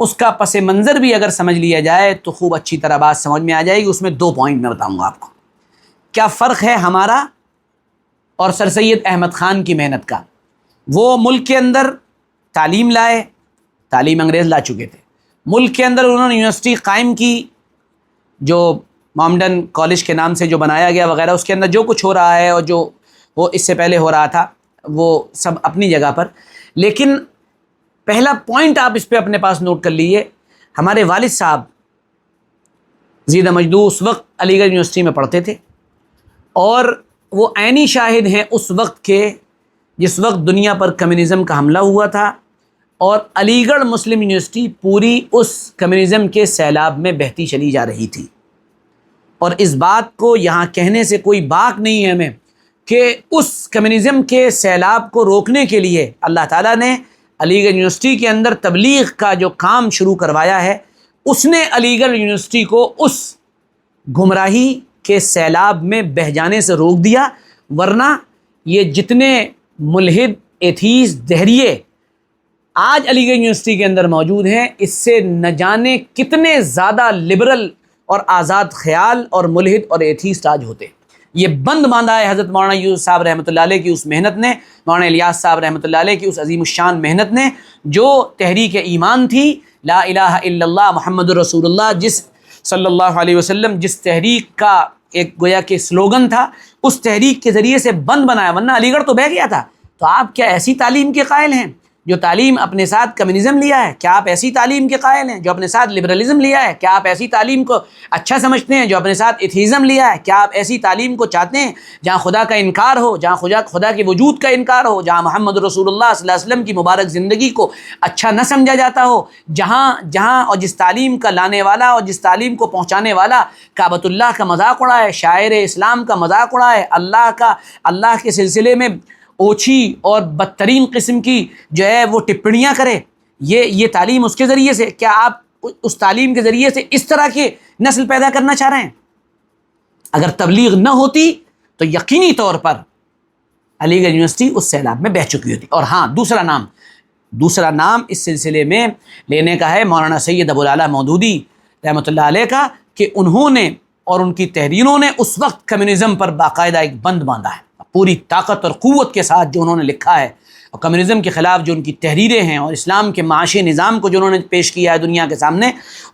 اس کا پس منظر بھی اگر سمجھ لیا جائے تو خوب اچھی طرح بات سمجھ میں آ جائے گی۔ اس میں 2 پوائنٹ میں بتاؤں گا آپ کو کیا فرق ہے ہمارا اور سر سید احمد خان کی محنت کا۔ وہ ملک کے اندر تعلیم لائے، تعلیم انگریز لا چکے تھے، ملک کے اندر انہوں نے یونیورسٹی قائم کی، جو مومڈن کالج کے نام سے جو بنایا گیا وغیرہ، اس کے اندر جو کچھ ہو رہا ہے اور جو وہ اس سے پہلے ہو رہا تھا وہ سب اپنی جگہ پر۔ لیکن پہلا پوائنٹ آپ اس پہ اپنے پاس نوٹ کر لیجیے، ہمارے والد صاحب زیدہ مجدو اس وقت علی گڑھ یونیورسٹی میں پڑھتے تھے اور وہ عینی شاہد ہیں اس وقت کے جس وقت دنیا پر کمیونزم کا حملہ ہوا تھا اور علی گڑھ مسلم یونیورسٹی پوری اس کمیونزم کے سیلاب میں بہتی چلی جا رہی تھی. اور اس بات کو یہاں کہنے سے کوئی باک نہیں ہے ہمیں کہ اس کمیونزم کے سیلاب کو روکنے کے لیے اللہ تعالیٰ نے علی گڑھ یونیورسٹی کے اندر تبلیغ کا جو کام شروع کروایا ہے، اس نے علی گڑھ یونیورسٹی کو اس گمراہی کے سیلاب میں بہہ جانے سے روک دیا. ورنہ یہ جتنے ملحد، ایتھیس، دہریے آج علی گڑھ یونیورسٹی کے اندر موجود ہیں، اس سے نہ جانے کتنے زیادہ لبرل اور آزاد خیال اور ملحد اور ایتھیسٹ آج ہوتے. یہ بند باندھا ہے حضرت مولانا یوسف صاحب رحمۃ اللہ علیہ کی اس محنت نے، مولانا الیاس صاحب رحمۃ اللہ علیہ کی اس عظیم الشان محنت نے، جو تحریک ایمان تھی، لا الہ الا اللہ محمد رسول اللہ، جس صلی اللہ علیہ وسلم جس تحریک کا ایک گویا کہ سلوگن تھا، اس تحریک کے ذریعے سے بند بنایا. ورنہ علی گڑھ تو بہہ گیا تھا. تو آپ کیا ایسی تعلیم کے قائل ہیں جو تعلیم اپنے ساتھ کمیونزم لیا ہے؟ کیا آپ ایسی تعلیم کے قائل ہیں جو اپنے ساتھ لبرلزم لیا ہے؟ کیا آپ ایسی تعلیم کو اچھا سمجھتے ہیں جو اپنے ساتھ ایتھیزم لیا ہے؟ کیا آپ ایسی تعلیم کو چاہتے ہیں جہاں خدا کا انکار ہو، جہاں خدا کے وجود کا انکار ہو، جہاں محمد رسول اللہ صلی اللہ علیہ وسلم کی مبارک زندگی کو اچھا نہ سمجھا جاتا ہو، جہاں اور جس تعلیم کا لانے والا اور جس تعلیم کو پہنچانے والا کعبۃ اللہ کا مذاق اڑائے، شاعر اسلام کا مذاق اڑائے، اللہ کے سلسلے میں اوچھی اور بدترین قسم کی جو ہے وہ ٹپڑیاں کرے؟ یہ تعلیم اس کے ذریعے سے، کیا آپ اس تعلیم کے ذریعے سے اس طرح کے نسل پیدا کرنا چاہ رہے ہیں؟ اگر تبلیغ نہ ہوتی تو یقینی طور پر علی گڑھ یونیورسٹی اس سیلاب میں بہہ چکی ہوتی. اور ہاں، دوسرا نام اس سلسلے میں لینے کا ہے مولانا سید ابو العلا مودودی رحمۃ اللہ علیہ کا، کہ انہوں نے اور ان کی تحریروں نے اس وقت کمیونزم پر باقاعدہ ایک بند باندھا ہے. پوری طاقت اور قوت کے ساتھ جو انہوں نے لکھا ہے، اور کمیونزم کے خلاف جو ان کی تحریریں ہیں، اور اسلام کے معاشی نظام کو جو انہوں نے پیش کیا ہے دنیا کے سامنے،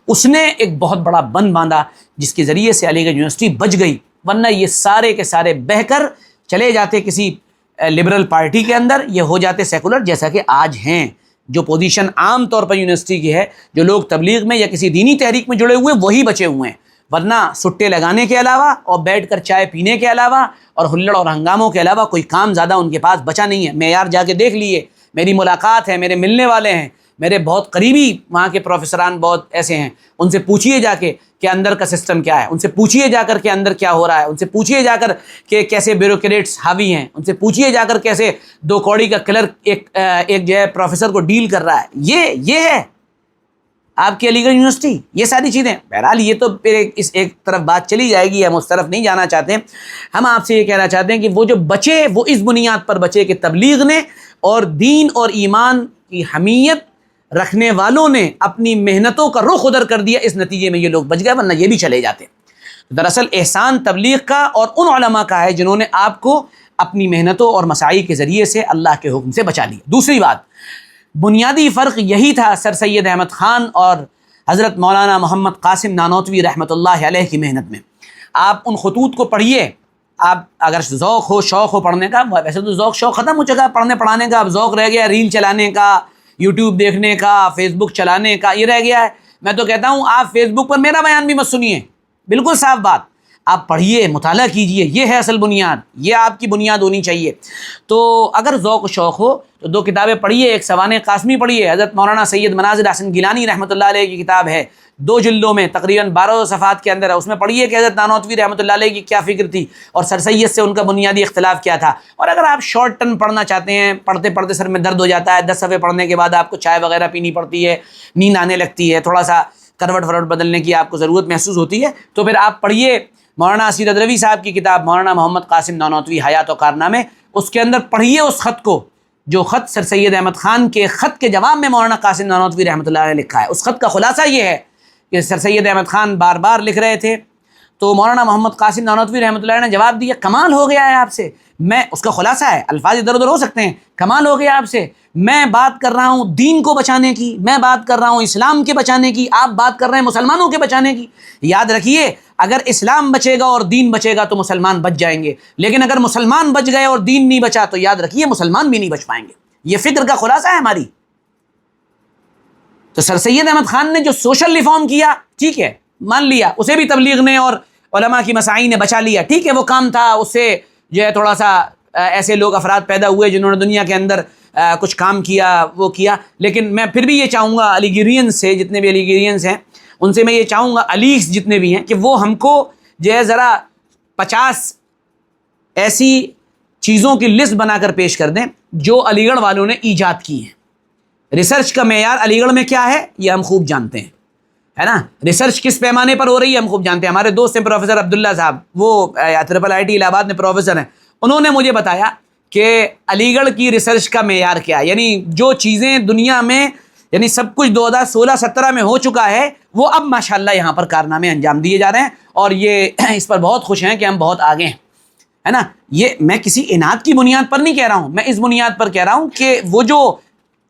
اس نے ایک بہت بڑا بند باندھا جس کے ذریعے سے علی گڑھ یونیورسٹی بچ گئی. ورنہ یہ سارے کے سارے بہہ کر چلے جاتے کسی لبرل پارٹی کے اندر، یہ ہو جاتے سیکولر، جیسا کہ آج ہیں. جو پوزیشن عام طور پر یونیورسٹی کی ہے، جو لوگ تبلیغ میں یا کسی دینی تحریک میں جڑے ہوئے وہی بچے ہوئے ہیں. ورنہ سٹے لگانے کے علاوہ اور بیٹھ کر چائے پینے کے علاوہ اور ہلڑ اور ہنگاموں کے علاوہ کوئی کام زیادہ ان کے پاس بچا نہیں ہے. میں یار جا کے دیکھ لیے، میری ملاقات ہے، میرے ملنے والے ہیں، میرے بہت قریبی وہاں کے پروفیسران بہت ایسے ہیں، ان سے پوچھیے جا کے کہ اندر کا سسٹم کیا ہے، ان سے پوچھیے جا کر کہ اندر کیا ہو رہا ہے، ان سے پوچھیے جا کر کہ کیسے بیوروکریٹس حاوی ہیں، ان سے پوچھیے جا کر کیسے 2 کوڑی کا کلرک ایک جو ہے پروفیسر کو ڈیل کر رہا ہے. یہ ہے آپ کی علی گڑھ یونیورسٹی. یہ ساری چیزیں بہرحال یہ تو پھر اس ایک طرف بات چلی جائے گی، ہم اس طرف نہیں جانا چاہتے ہیں. ہم آپ سے یہ کہنا چاہتے ہیں کہ وہ جو بچے، وہ اس بنیاد پر بچے کہ تبلیغ نے اور دین اور ایمان کی حمیت رکھنے والوں نے اپنی محنتوں کا رخ ادھر کر دیا، اس نتیجے میں یہ لوگ بچ گئے، ورنہ یہ بھی چلے جاتے. دراصل احسان تبلیغ کا اور ان علماء کا ہے جنہوں نے آپ کو اپنی محنتوں اور مساعی کے ذریعے سے اللہ کے حکم سے بچا لیا. دوسری بات، بنیادی فرق یہی تھا سر سید احمد خان اور حضرت مولانا محمد قاسم نانوتوی رحمۃ اللہ علیہ کی محنت میں. آپ ان خطوط کو پڑھیے. آپ اگر ذوق ہو، شوق ہو پڑھنے کا، ویسے تو ذوق شوق ختم ہو چکا ہے پڑھنے پڑھانے کا، اب ذوق رہ گیا ریل چلانے کا، یوٹیوب دیکھنے کا، فیس بک چلانے کا، یہ رہ گیا ہے. میں تو کہتا ہوں آپ فیس بک پر میرا بیان بھی مت سنیے، بالکل صاف بات. آپ پڑھیے، مطالعہ کیجئے، یہ ہے اصل بنیاد، یہ آپ کی بنیاد ہونی چاہیے. تو اگر ذوق و شوق ہو تو 2 کتابیں پڑھیے. ایک سوانح قاسمی پڑھیے، حضرت مولانا سید مناظر حسن گیلانی رحمۃ اللہ علیہ کی کتاب ہے، 2 جلدوں میں تقریباً 12 صفحات کے اندر ہے. اس میں پڑھیے کہ حضرت نانوتوی رحمۃ اللہ علیہ کی کیا فکر تھی اور سر سید سے ان کا بنیادی اختلاف کیا تھا. اور اگر آپ شارٹ ٹرم پڑھنا چاہتے ہیں، پڑھتے پڑھتے سر میں درد ہو جاتا ہے، 10 صفحے پڑھنے کے بعد آپ کو چائے وغیرہ پینی پڑتی ہے، نیند آنے لگتی ہے، تھوڑا سا کروٹ وروٹ بدلنے کی آپ کو ضرورت محسوس ہوتی ہے، تو پھر آپ پڑھیے مولانا اسیر ادروی صاحب کی کتاب مولانا محمد قاسم نانوتوی حیات و کارنامے. اس کے اندر پڑھیے اس خط کو، جو خط سر سید احمد خان کے خط کے جواب میں مولانا قاسم نانوتوی رحمۃ اللہ علیہ نے لکھا ہے. اس خط کا خلاصہ یہ ہے کہ سر سید احمد خان بار بار لکھ رہے تھے، تو مولانا محمد قاسم نانوتوی رحمۃ اللہ علیہ نے جواب دیا، کمال ہو گیا ہے آپ سے. میں اس کا خلاصہ ہے، الفاظ ادھر ادھر ہو سکتے ہیں، کمال ہو گیا آپ سے. میں بات کر رہا ہوں دین کو بچانے کی، میں بات کر رہا ہوں اسلام کے بچانے کی، آپ بات کر رہے ہیں مسلمانوں کے بچانے کی. یاد رکھیے، اگر اسلام بچے گا اور دین بچے گا تو مسلمان بچ جائیں گے، لیکن اگر مسلمان بچ گئے اور دین نہیں بچا تو یاد رکھیے مسلمان بھی نہیں بچ پائیں گے. یہ فکر کا خلاصہ ہے ہماری. تو سر سید احمد خان نے جو سوشل ریفارم کیا، ٹھیک ہے، مان لیا، اسے بھی تبلیغ نے اور علماء کی مساعی نے بچا لیا، ٹھیک ہے، وہ کام تھا، اس سے جو ہے تھوڑا سا ایسے لوگ افراد پیدا ہوئے جنہوں نے دنیا کے اندر کچھ کام کیا، وہ کیا، لیکن میں پھر بھی یہ چاہوں گا علی گیرینز سے، جتنے بھی علی گیرینز ہیں ان سے میں یہ چاہوں گا، علیگس جتنے بھی ہیں، کہ وہ ہم کو جو ہے ذرا 50 ایسی چیزوں کی لسٹ بنا کر پیش کر دیں جو علی گڑھ والوں نے ایجاد کی ہیں۔ ریسرچ کا معیار علی گڑھ میں کیا ہے یہ ہم خوب جانتے ہیں، ہے نا، ریسرچ کس پیمانے پر ہو رہی ہے ہم خوب جانتے ہیں۔ ہمارے دوست ہیں پروفیسر عبداللہ صاحب، وہ ٹرپل آئی ٹی الہ آباد میں پروفیسر ہیں، انہوں نے مجھے بتایا کہ علی گڑھ کی ریسرچ کا معیار کیا ہے، یعنی جو چیزیں دنیا میں یعنی سب کچھ 2016-17 میں ہو چکا ہے وہ اب ماشاءاللہ یہاں پر کارنامے انجام دیے جا رہے ہیں، اور یہ اس پر بہت خوش ہیں کہ ہم بہت آگے ہیں، ہے نا۔ یہ میں کسی اناد کی بنیاد پر نہیں کہہ رہا ہوں، میں اس بنیاد پر کہہ رہا ہوں کہ وہ جو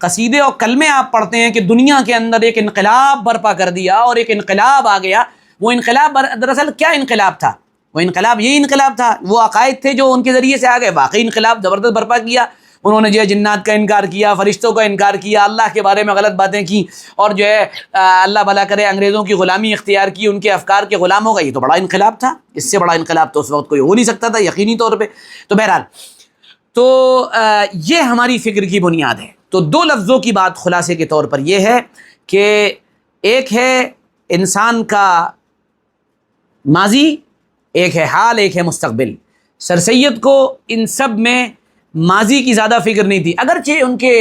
قصیدے اور کلمے آپ پڑھتے ہیں کہ دنیا کے اندر ایک انقلاب برپا کر دیا اور ایک انقلاب آ گیا، وہ انقلاب دراصل کیا انقلاب تھا؟ وہ انقلاب یہی انقلاب تھا، وہ عقائد تھے جو ان کے ذریعے سے آ گئے، واقعی انقلاب زبردست برپا کیا۔ انہوں نے جو ہے جنات کا انکار کیا، فرشتوں کا انکار کیا، اللہ کے بارے میں غلط باتیں کی، اور جو ہے اللہ بھلا کرے انگریزوں کی غلامی اختیار کی، ان کے افکار کے غلام ہو گئے۔ یہ تو بڑا انقلاب تھا، اس سے بڑا انقلاب تو اس وقت کوئی ہو نہیں سکتا تھا یقینی طور پہ۔ تو بہرحال تو یہ ہماری فکر کی بنیاد ہے۔ تو 2 لفظوں کی بات خلاصے کے طور پر یہ ہے کہ ایک ہے انسان کا ماضی، ایک ہے حال، ایک ہے مستقبل۔ سر سید کو ان سب میں ماضی کی زیادہ فکر نہیں تھی، اگرچہ ان کے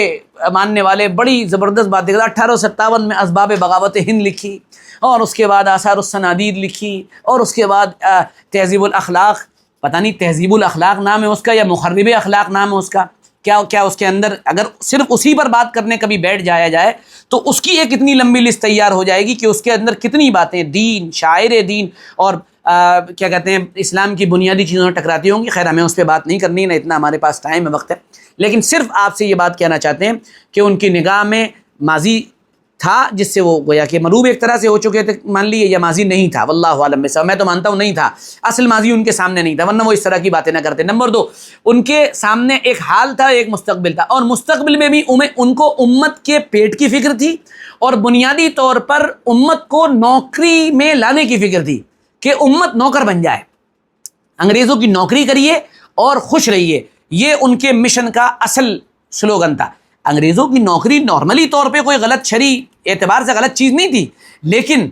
ماننے والے بڑی زبردست باتیں، 1857 میں اسباب بغاوت ہند لکھی، اور اس کے بعد آثار السنادید لکھی، اور اس کے بعد تہذیب الاخلاق، پتہ نہیں تہذیب الاخلاق نام ہے اس کا یا مخرب اخلاق نام ہے اس کا، کیا اس کے اندر اگر صرف اسی پر بات کرنے کبھی بیٹھ جایا جائے تو اس کی ایک اتنی لمبی لسٹ تیار ہو جائے گی کہ اس کے اندر کتنی باتیں دین، شاعر دین اور کیا کہتے ہیں اسلام کی بنیادی چیزوں ٹکراتی ہوں گی۔ خیر ہمیں اس پہ بات نہیں کرنی، نہ اتنا ہمارے پاس ٹائم ہے، وقت ہے، لیکن صرف آپ سے یہ بات کہنا چاہتے ہیں کہ ان کی نگاہ میں ماضی تھا جس سے وہ گویا کہ مروب ایک طرح سے ہو چکے تھے، مان لیے، یا ماضی نہیں تھا، واللہ عالم بصواب۔ میں تو مانتا ہوں نہیں تھا، اصل ماضی ان کے سامنے نہیں تھا، ورنہ وہ اس طرح کی باتیں نہ کرتے۔ نمبر 2، ان کے سامنے ایک حال تھا، ایک مستقبل تھا، اور مستقبل میں بھی ان کو امت کے پیٹ کی فکر تھی، اور بنیادی طور پر امت کو نوکری میں لانے کی فکر تھی کہ امت نوکر بن جائے، انگریزوں کی نوکری کریے اور خوش رہیے، یہ ان کے مشن کا اصل سلوگن تھا۔ انگریزوں کی نوکری نارملی طور پہ کوئی غلط شرعی اعتبار سے غلط چیز نہیں تھی، لیکن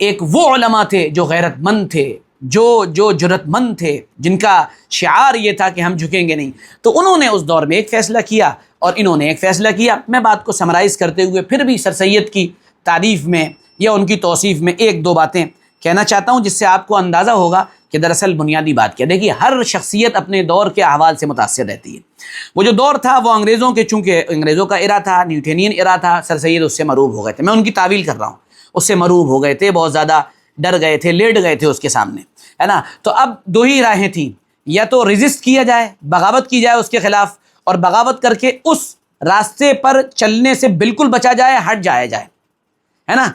ایک وہ علماء تھے جو غیرت مند تھے، جو جرت مند تھے، جن کا شعار یہ تھا کہ ہم جھکیں گے نہیں، تو انہوں نے اس دور میں ایک فیصلہ کیا اور انہوں نے ایک فیصلہ کیا۔ میں بات کو سمرائز کرتے ہوئے پھر بھی سر سید کی تعریف میں یا ان کی توصیف میں 1-2 باتیں کہنا چاہتا ہوں جس سے آپ کو اندازہ ہوگا کہ دراصل بنیادی بات کیا۔ دیکھیے ہر شخصیت اپنے دور کے احوال سے متاثر رہتی ہے۔ وہ جو دور تھا وہ انگریزوں کے، چونکہ انگریزوں کا ایرا تھا، نیوٹینین ایرا تھا، سر سید اس سے مروب ہو گئے تھے، میں ان کی تعویل کر رہا ہوں، اس سے مروب ہو گئے تھے، بہت زیادہ ڈر گئے تھے، لیٹ گئے تھے اس کے سامنے، ہے نا۔ تو اب 2 ہی راہیں تھیں، یا تو ریزسٹ کیا جائے، بغاوت کی جائے اس کے خلاف، اور بغاوت کر کے اس راستے پر چلنے سے بالکل بچا جائے، ہٹ جایا جائے، ہے نا۔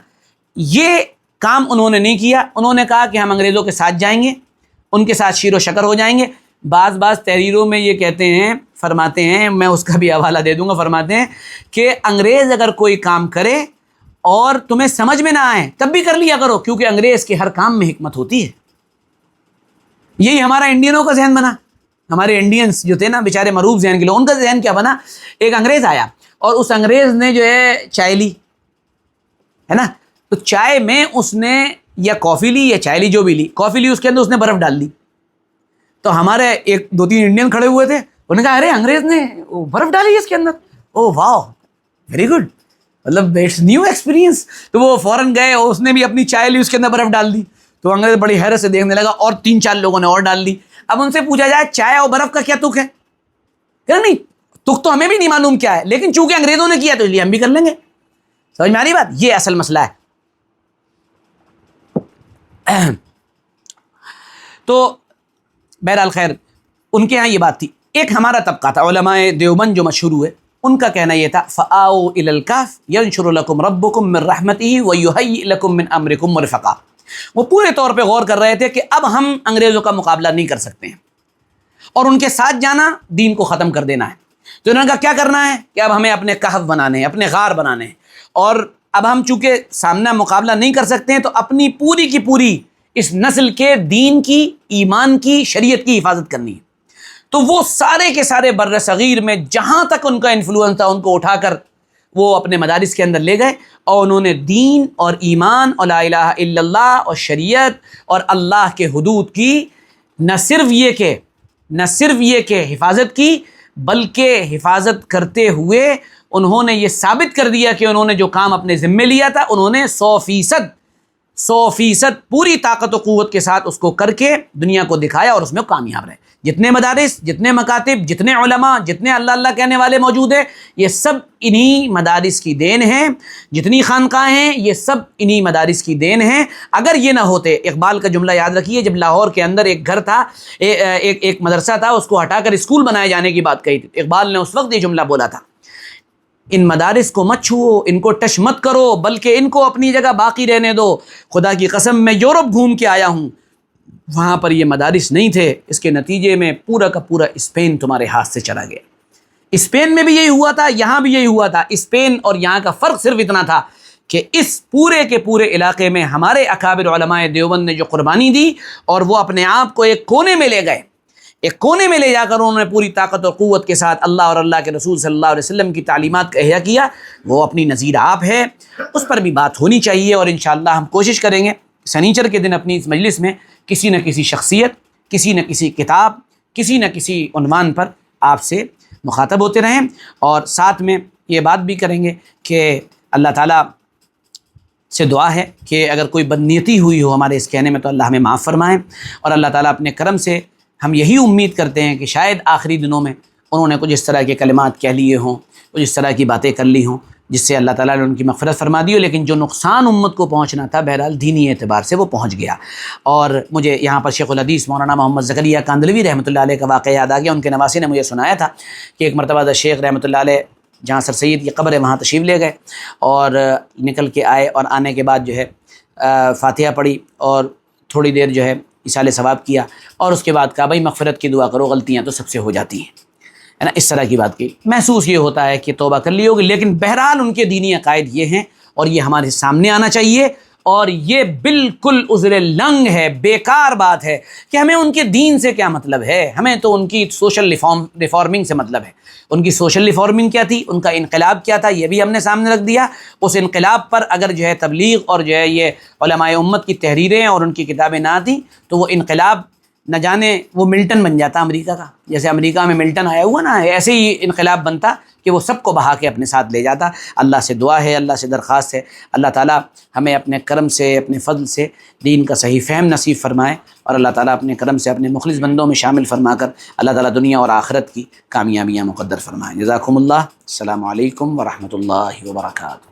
یہ کام انہوں نے نہیں کیا، انہوں نے کہا کہ ہم انگریزوں کے ساتھ جائیں گے، ان کے ساتھ شیر و شکر ہو جائیں گے۔ بعض تحریروں میں یہ کہتے ہیں، فرماتے ہیں، میں اس کا بھی حوالہ دے دوں گا، فرماتے ہیں کہ انگریز اگر کوئی کام کرے اور تمہیں سمجھ میں نہ آئے تب بھی کر لیا کرو، کیونکہ انگریز کے ہر کام میں حکمت ہوتی ہے۔ یہی ہمارا انڈینوں کا ذہن بنا، ہمارے انڈینز جو تھے نا بیچارے مروب ذہن کے لوگ، ان کا ذہن کیا بنا، ایک انگریز آیا اور اس انگریز نے جو ہے چائے لی، ہے نا، تو چائے میں اس نے یا کافی لی یا چائے لی، جو بھی لی، کافی لی، اس کے اندر اس نے برف ڈال دی۔ تو ہمارے 1-2-3 انڈین کھڑے ہوئے تھے، انہوں نے کہا ارے انگریز نے برف ڈالی اس کے اندر، او واو ویری گڈ، مطلب اٹس نیو ایکسپیرینس۔ تو وہ فوراً گئے اور اس نے بھی اپنی چائے لی، اس کے اندر برف ڈال دی، تو انگریز بڑی حیرت سے دیکھنے لگا، اور 3-4 لوگوں نے اور ڈال دی۔ اب ان سے پوچھا جائے چائے اور برف کا کیا تک ہے، کہ نہیں تک تو ہمیں بھی نہیں معلوم کیا ہے، لیکن چونکہ انگریزوں نے کیا تو اس لیے ہم بھی کر لیں گے۔ سمجھ میں آ رہی بات؟ یہ اصل مسئلہ ہے۔ تو بہرحال خیر ان کے ہاں یہ بات تھی۔ ایک ہمارا طبقہ تھا، علماء دیوبند جو مشہور ہوئے، ان کا کہنا یہ تھا فَآؤوا إِلَى الْكَهْفِ يَنشُرُ لَكُمْ رَبُّكُم مِّن رَحْمَتِهِ وَيُهَيِّئْ لَكُم مِّن أَمْرِكُم مَّرْفَقًا۔ وہ پورے طور پہ غور کر رہے تھے کہ اب ہم انگریزوں کا مقابلہ نہیں کر سکتے ہیں، اور ان کے ساتھ جانا دین کو ختم کر دینا ہے۔ تو انہوں نے کہا کیا کرنا ہے کہ اب ہمیں اپنے کہف بنانے ہیں، اپنے غار بنانے ہیں، اور اب ہم چونکہ سامنا مقابلہ نہیں کر سکتے ہیں تو اپنی پوری کی پوری اس نسل کے دین کی، ایمان کی، شریعت کی حفاظت کرنی ہے۔ تو وہ سارے کے سارے بر صغیر میں جہاں تک ان کا انفلوئنس تھا ان کو اٹھا کر وہ اپنے مدارس کے اندر لے گئے، اور انہوں نے دین اور ایمان اور لا الہ الا اللہ اور شریعت اور اللہ کے حدود کی نہ صرف یہ کہ حفاظت کی، بلکہ حفاظت کرتے ہوئے انہوں نے یہ ثابت کر دیا کہ انہوں نے جو کام اپنے ذمے لیا تھا انہوں نے 100% پوری طاقت و قوت کے ساتھ اس کو کر کے دنیا کو دکھایا، اور اس میں کامیاب رہے۔ جتنے مدارس، جتنے مکاتب، جتنے علماء، جتنے اللہ اللہ کہنے والے موجود ہیں، یہ سب انہی مدارس کی دین ہیں۔ جتنی خانقاہیں ہیں یہ سب انہی مدارس کی دین ہیں۔ اگر یہ نہ ہوتے، اقبال کا جملہ یاد رکھیے، جب لاہور کے اندر ایک گھر تھا، ایک مدرسہ تھا، اس کو ہٹا کر اسکول بنائے جانے کی بات کہی تھی، اقبال نے اس وقت یہ جملہ بولا تھا، ان مدارس کو مت چھوؤ، ان کو ٹچ مت کرو، بلکہ ان کو اپنی جگہ باقی رہنے دو۔ خدا کی قسم میں یورپ گھوم کے آیا ہوں، وہاں پر یہ مدارس نہیں تھے، اس کے نتیجے میں پورا کا پورا اسپین تمہارے ہاتھ سے چلا گیا۔ اسپین میں بھی یہی ہوا تھا، یہاں بھی یہی ہوا تھا۔ اسپین اور یہاں کا فرق صرف اتنا تھا کہ اس پورے کے پورے علاقے میں ہمارے اکابر علماء دیوبند نے جو قربانی دی، اور وہ اپنے آپ کو ایک کونے میں لے گئے، ایک کونے میں لے جا کر انہوں نے پوری طاقت اور قوت کے ساتھ اللہ اور اللہ کے رسول صلی اللہ علیہ وسلم کی تعلیمات کا احیا کیا۔ وہ اپنی نظیر آپ ہے، اس پر بھی بات ہونی چاہیے، اور انشاءاللہ ہم کوشش کریں گے سنیچر کے دن اپنی اس مجلس میں کسی نہ کسی شخصیت، کسی نہ کسی کتاب، کسی نہ کسی عنوان پر آپ سے مخاطب ہوتے رہیں، اور ساتھ میں یہ بات بھی کریں گے کہ اللہ تعالیٰ سے دعا ہے کہ اگر کوئی بدنیتی ہوئی ہو ہمارے اس کہنے میں تو اللہ ہمیں معاف فرمائیں، اور اللہ تعالیٰ اپنے کرم سے ہم یہی امید کرتے ہیں کہ شاید آخری دنوں میں انہوں نے کچھ اس طرح کے کلمات کہہ لیے ہوں، کچھ اس طرح کی باتیں کر لی ہوں جس سے اللہ تعالیٰ نے ان کی مغفرت فرما دی ہو، لیکن جو نقصان امت کو پہنچنا تھا بہرحال دینی اعتبار سے وہ پہنچ گیا۔ اور مجھے یہاں پر شیخ الحدیث مولانا محمد زکریا کاندلوی رحمۃ اللہ علیہ کا واقعہ یاد آ گیا۔ ان کے نواسی نے مجھے سنایا تھا کہ ایک مرتبہ شیخ رحمۃ اللہ علیہ جہاں سر سید کی قبر ہے وہاں تشریف لے گئے، اور نکل کے آئے، اور آنے کے بعد جو ہے فاتحہ پڑھی اور تھوڑی دیر جو ہے اِصال ثواب کیا، اور اس کے بعد کہا بھائی مغفرت کی دعا کرو، غلطیاں تو سب سے ہو جاتی ہیں، ہے نا، اس طرح کی بات کی۔ محسوس یہ ہوتا ہے کہ توبہ کر لی ہوگی، لیکن بہرحال ان کے دینی عقائد یہ ہیں، اور یہ ہمارے سامنے آنا چاہیے، اور یہ بالکل عذر لنگ ہے، بیکار بات ہے کہ ہمیں ان کے دین سے کیا مطلب ہے، ہمیں تو ان کی سوشل ریفارمنگ سے مطلب ہے۔ ان کی سوشل ریفارمنگ کیا تھی، ان کا انقلاب کیا تھا، یہ بھی ہم نے سامنے رکھ دیا۔ اس انقلاب پر اگر جو ہے تبلیغ اور جو ہے یہ علماء امت کی تحریریں اور ان کی کتابیں نہ آتی تو وہ انقلاب نہ جانے وہ ملٹن بن جاتا امریکہ کا، جیسے امریکہ میں ملٹن آیا ہوا نا، ایسے ہی انقلاب بنتا کہ وہ سب کو بہا کے اپنے ساتھ لے جاتا۔ اللہ سے دعا ہے، اللہ سے درخواست ہے، اللہ تعالیٰ ہمیں اپنے کرم سے، اپنے فضل سے دین کا صحیح فہم نصیب فرمائے، اور اللہ تعالیٰ اپنے کرم سے اپنے مخلص بندوں میں شامل فرما کر اللہ تعالیٰ دنیا اور آخرت کی کامیابیاں مقدر فرمائے۔ جزاکم اللہ، السلام علیکم ورحمۃ اللہ وبرکاتہ۔